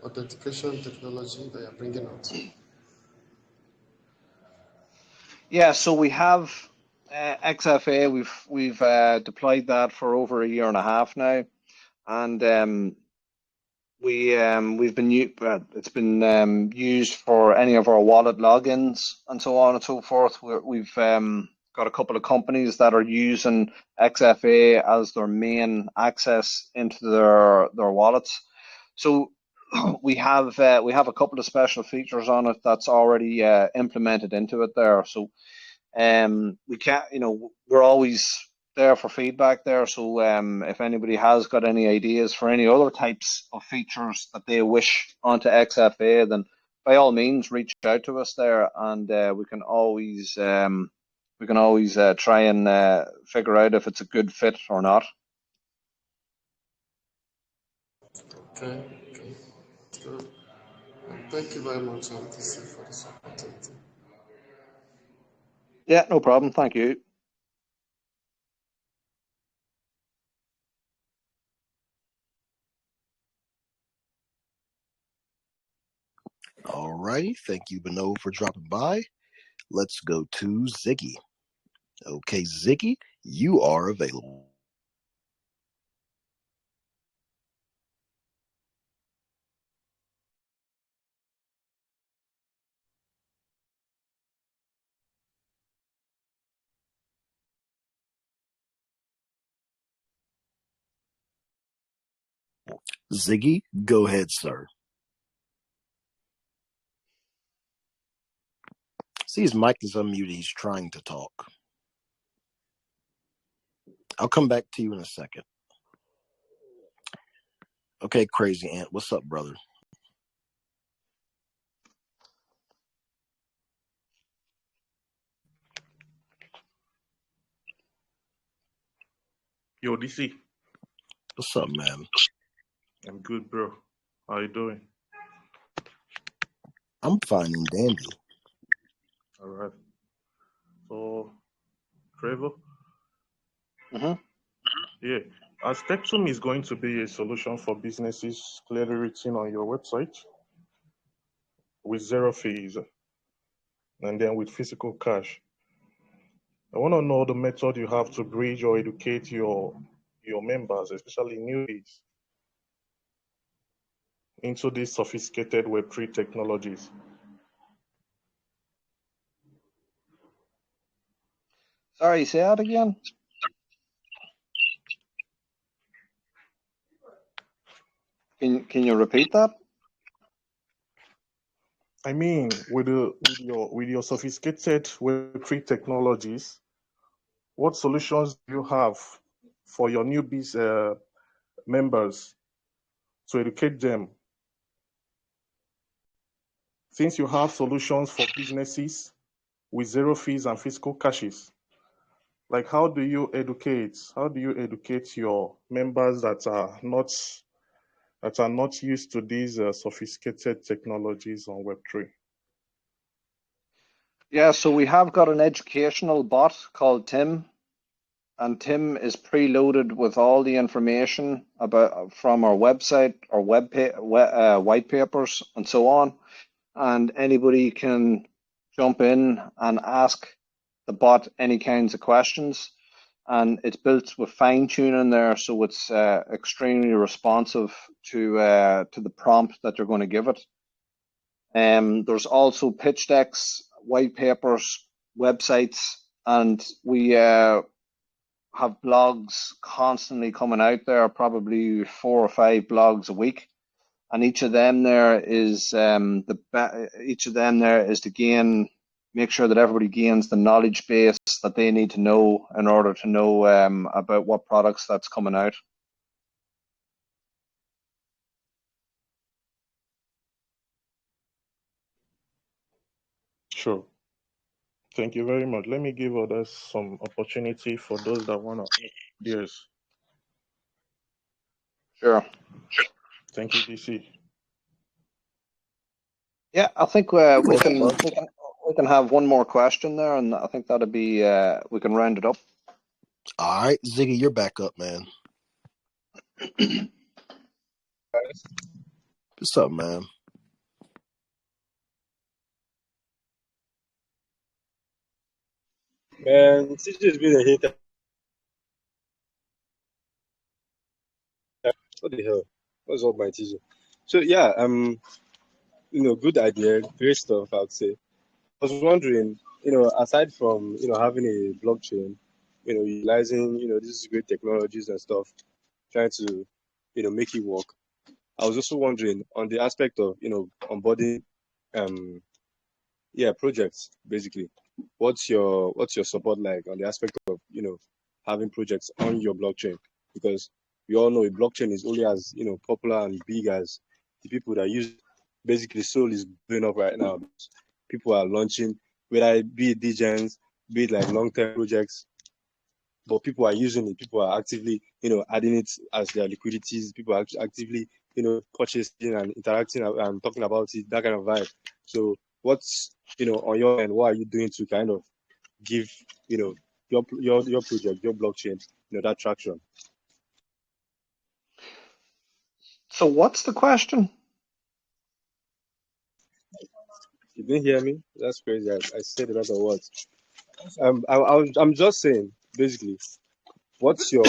authentication technology that you're bringing out? Yeah, so we have XFA. We've deployed that for over a year and a half now, and we've been it's been used for any of our wallet logins and so on and so forth. We've got a couple of companies that are using XFA as their main access into their wallets. So we have a couple of special features on it that's already implemented into it there. So we can't, we're always there for feedback there. So if anybody has got any ideas for any other types of features that they wish onto XFA, then by all means reach out to us there, and we can always try and figure out if it's a good fit or not. Okay. Good. Thank you very much, TC, for this opportunity. Yeah, no problem. Thank you. All righty. Thank you, Benova, for dropping by. Let's go to Ziggy. Okay, Ziggy, you are available. Ziggy, go ahead, sir. See, his mic is unmuted. He's trying to talk. I'll come back to you in a second. Okay, Crazy Ant, what's up, brother? Yo, DC. What's up, man? I'm good, bro. How you doing? I'm fine and dandy. All right. So, Trevor? Yeah. As Tectum is going to be a solution for businesses clearly written on your website with zero fees and then with physical cash, I want to know the method you have to bridge or educate your members, especially newbies, into these sophisticated Web3 technologies. Sorry, say that again. Can you repeat that? I mean, with your sophisticated Web3 technologies, what solutions do you have for your newbies members to educate them? Since you have solutions for businesses with zero fees and physical cashes, like how do you educate your members that are not used to these sophisticated technologies on Web3? Yeah, so we have got an educational bot called Tim, and Tim is preloaded with all the information about from our website, our white papers, and so on. And anybody can jump in and ask the bot any kinds of questions. And it's built with fine tuning there, so it's extremely responsive to the prompt that you're going to give it. There's also pitch decks, white papers, websites, and we have blogs constantly coming out there, probably 4 or 5 blogs a week. And each of them there is to gain, make sure that everybody gains the knowledge base that they need to know in order to know about what products that's coming out. Sure. Thank you very much. Let me give others some opportunity for those that want to. Yes. Sure. Thank you, DC. Yeah, I think we can have one more question there, and I think that'd be we can round it up. All right, Ziggy, you're back up, man. What's up, man? Man, TJ's been a hater. What the hell? What's up, my TJ? So yeah, good idea, great stuff, I would say. I was wondering, aside from having a blockchain, utilizing these great technologies and stuff, trying to make it work. I was also wondering on the aspect of onboarding projects basically. What's your support like on the aspect of having projects on your blockchain? Because we all know a blockchain is only as popular and big as the people that use it. Basically, Soul is blowing up right now. People are launching, whether it be it degens, be it like long-term projects, but people are using it. People are actively adding it as their liquidities. People are actively purchasing and interacting and talking about it, that kind of vibe. So what's on your end, what are you doing to kind of give your project, your blockchain, that traction? So what's the question? You didn't hear me? That's crazy. I said a lot of words. I'm just saying, basically, what's your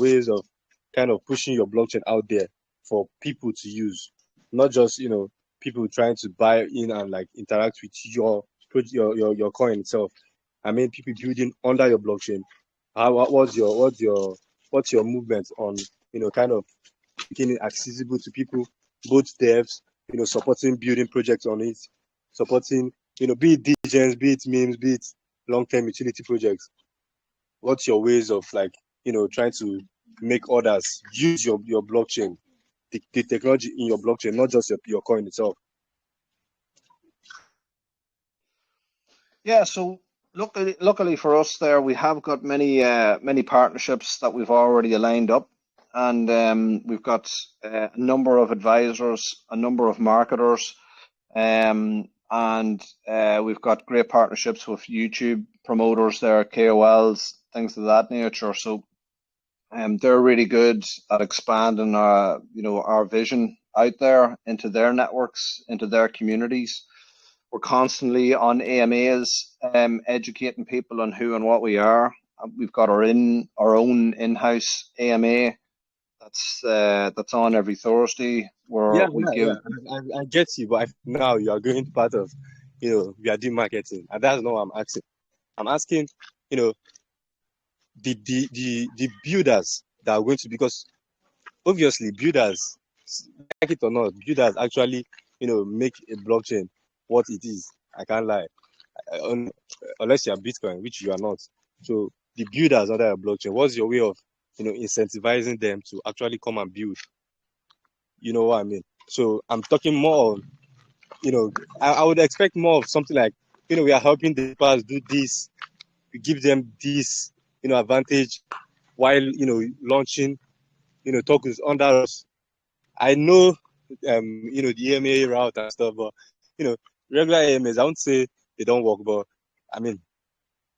ways of kind of pushing your blockchain out there for people to use, not just people trying to buy in and like interact with your coin itself. I mean, people building under your blockchain. What's your movement on kind of making it accessible to people, both devs, supporting building projects on it, supporting be it degens, be it memes, be it long-term utility projects. What's your ways of like trying to make others use your blockchain, the technology in your blockchain, not just your coin itself? Yeah, so luckily for us there, we have got many partnerships that we've already lined up, and we've got a number of advisors, a number of marketers, and we've got great partnerships with YouTube promoters there, KOLs, things of that nature. So they're really good at expanding our vision out there into their networks, into their communities. We're constantly on AMAs, educating people on who and what we are. We've got our own in-house AMA that's on every Thursday where we give. I get you, but now you are going part of we are doing marketing, and that's not what I'm asking. I'm asking the builders that are going to, because obviously builders, like it or not, builders actually make a blockchain what it is. I can't lie. Unless you are Bitcoin, which you are not. So the builders under a blockchain, what's your way of incentivizing them to actually come and build? You know what I mean? So I'm talking more on, I would expect more of something like, we are helping the developers do this, we give them this, advantage while launching tokens under us. I know the EMA route and stuff, but regular AMAs, I won't say they don't work, but I mean,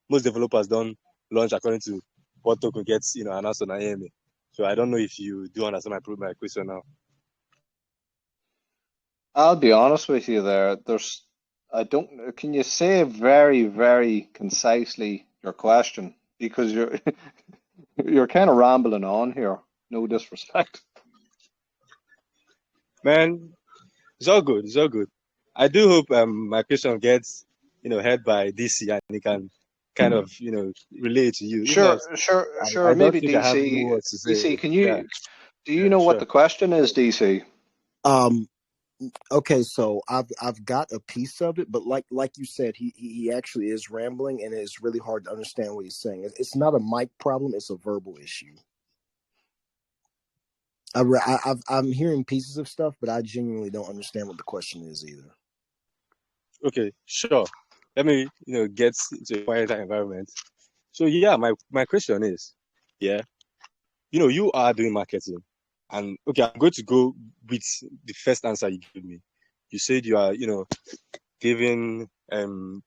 most developers don't launch according to what token gets, announced on an AMA. So I don't know if you do understand my question now. I'll be honest with you there. I don't, can you say very, very concisely your question? Because you're, you're kind of rambling on here. No disrespect. Man, it's all good. It's all good. I do hope my question gets, heard by DC and he can kind of, relate to you. If not, Sure. I don't Maybe think I have more DC, words to say. Yeah, do you yeah, know what sure. the question is, DC? Um, okay, so I've got a piece of it, but like you said, he actually is rambling, and it's really hard to understand what he's saying. It's not a mic problem; it's a verbal issue. I'm hearing pieces of stuff, but I genuinely don't understand what the question is either. Okay, sure. Let me, get into a quieter environment. So yeah, my question is, yeah, you are doing marketing, and okay, I'm going to go with the first answer you gave me. You said you are, giving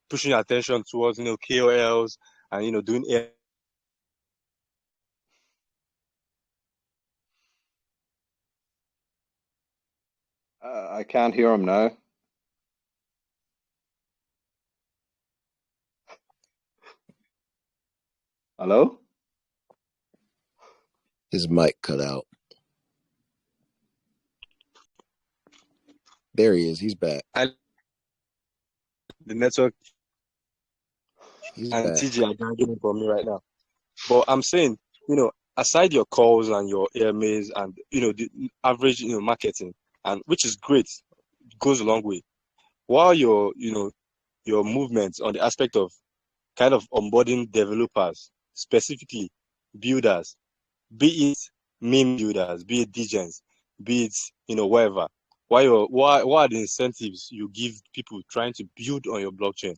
pushing your attention towards KOLs and doing I can't hear him now. Hello? His mic cut out. There he is. He's back. the network He's and back. TG are dragging it for me right now. But I'm saying, aside your calls and your AMAs and the average marketing, and which is great, goes a long way. While your movements on the aspect of kind of onboarding developers, specifically builders, be it meme builders, be it degens, be it whatever. Why are the incentives you give people trying to build on your blockchain,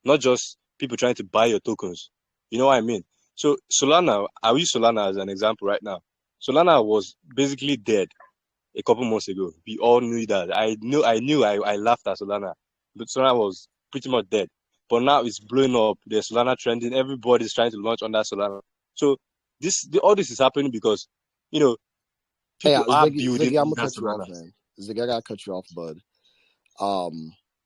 not just people trying to buy your tokens? You know what I mean? So Solana, I'll use Solana as an example right now. Solana was basically dead a couple months ago. We all knew that. I laughed at Solana, but Solana was pretty much dead. But now it's blowing up. There's Solana trending. Everybody's trying to launch under Solana. So all this is happening because Hey, people are Ziggy, building Ziggy, I'm gonna under cut you off, Solana. man. Ziggy, I gotta cut you off, bud.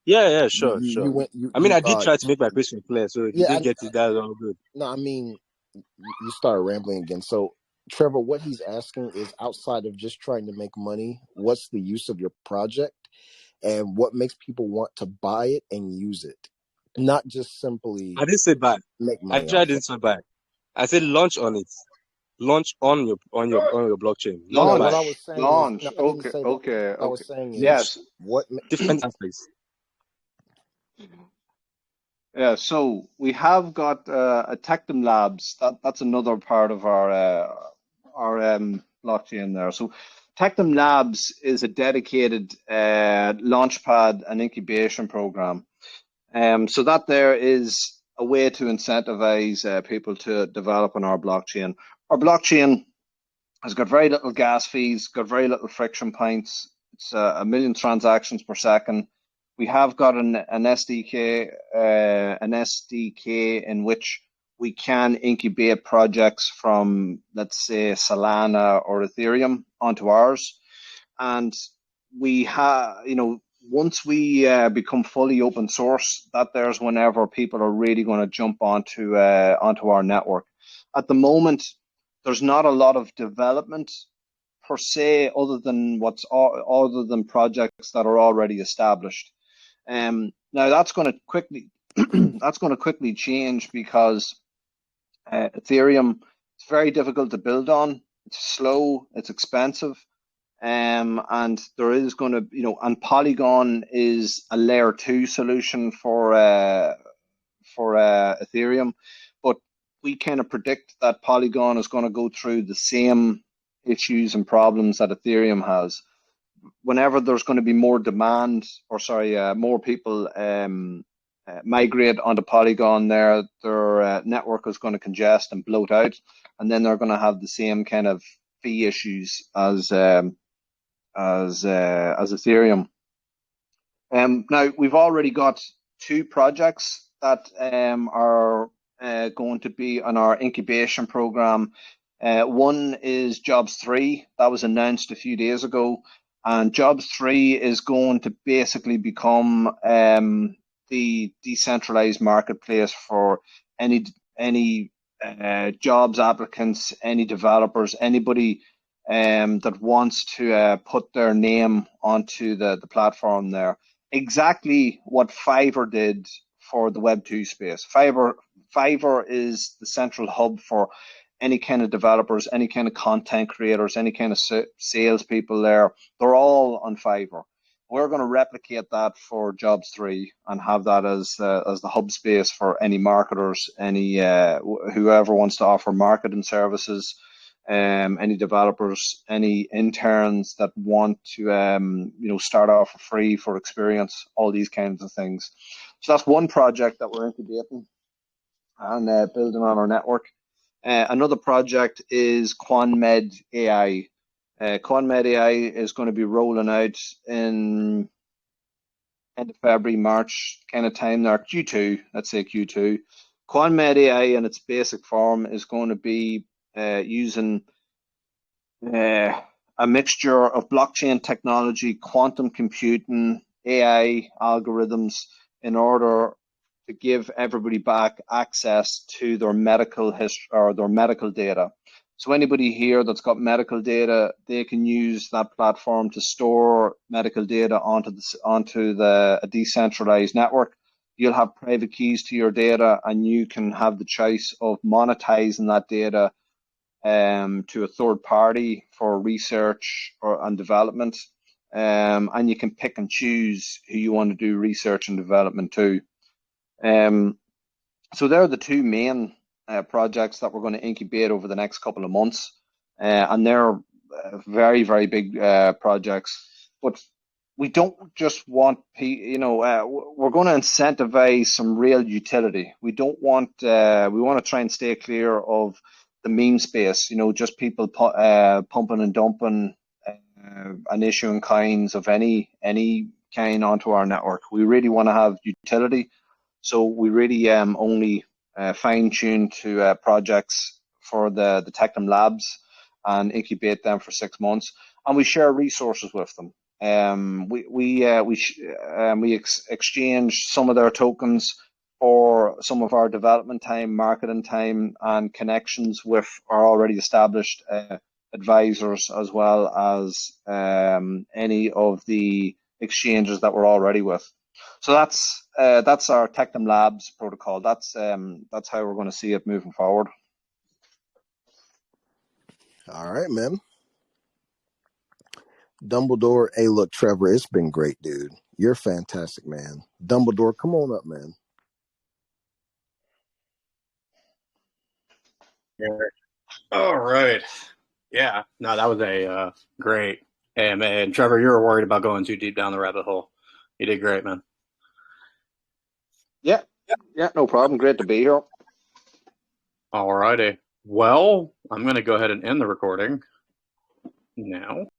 Yeah, You, sure, you, sure. you went, I mean, I did try to make my question clear, so if you yeah, didn't get it, that's all good. no, I mean, you started rambling again. So, Trevor, what he's asking is outside of just trying to make money, what's the use of your project and what makes people want to buy it and use it? Not just simply I didn't say bad. make money Actually, I off of didn't say bad. I said launch on it. Launch on your blockchain, No, not no, buy. what I was saying is, no, I didn't Okay, say that. okay, What I okay. was saying is, Launch Yes. what, different aspects. Yeah, so we have got a Tectum Labs. That's another part of our blockchain there. So Tectum Labs is a dedicated launchpad and incubation program. So that there is a way to incentivize people to develop on our blockchain. Our blockchain has got very little gas fees, got very little friction points. It's 1 million transactions per second. We have got an SDK in which we can incubate projects from, let's say, Solana or Ethereum onto ours. And we have, once we become fully open source, that there's whenever people are really going to jump onto our network. At the moment, there's not a lot of development per se, other than projects that are already established. Now that's going to quickly change because Ethereum is very difficult to build on. It's slow. It's expensive. And there is going to, and Polygon is a layer 2 solution for Ethereum, but we kind of predict that Polygon is going to go through the same issues and problems that Ethereum has. Whenever there's going to be more demand, more people migrate onto Polygon, their network is going to congest and bloat out, and then they're going to have the same kind of fee issues as Ethereum. Now we've already got 2 projects that are going to be on our incubation program. One is Jobs 3, that was announced a few days ago, and Jobs 3 is going to basically become the decentralized marketplace for any jobs applicants, any developers, anybody that wants to put their name onto the platform there. Exactly what Fiverr did for the Web2 space. Fiverr is the central hub for any kind of developers, any kind of content creators, any kind of salespeople there. They're all on Fiverr. We're going to replicate that for Jobs 3 and have that as the hub space for any marketers, any whoever wants to offer marketing services, any developers, any interns that want to start off for free for experience, all these kinds of things. So that's one project that we're incubating and building on our network. Another project is QuanMed AI. QuanMed AI is going to be rolling out in end of February, March kind of time there, Q2, let's say Q2. QuanMed AI in its basic form is going to be using a mixture of blockchain technology, quantum computing, AI algorithms in order to give everybody back access to their medical history or their medical data. So anybody here that's got medical data, they can use that platform to store medical data onto a decentralized network. You'll have private keys to your data, and you can have the choice of monetizing that data to a third party for research and development. And you can pick and choose who you want to do research and development to. So they're the 2 main projects that we're going to incubate over the next couple of months, and they're very, very big projects. But we don't just want, we're going to incentivize some real utility. We don't want, we want to try and stay clear of the meme space, just people pumping and dumping and issuing coins of any kind onto our network. We really want to have utility. So we really only fine-tune to projects for the Tectum labs and incubate them for 6 months, and we share resources with them. We exchange some of their tokens for some of our development time, marketing time, and connections with our already established advisors, as well as any of the exchanges that we're already with. So that's our Tectum Labs protocol. That's how we're going to see it moving forward. All right, man. Dumbledore, hey, look, Trevor, it's been great, dude. You're fantastic, man. Dumbledore, come on up, man. All right. Yeah. No, that was a great AMA. And Trevor, you were worried about going too deep down the rabbit hole. You did great, man. Yeah, no problem. Great to be here. All righty. Well, I'm going to go ahead and end the recording now.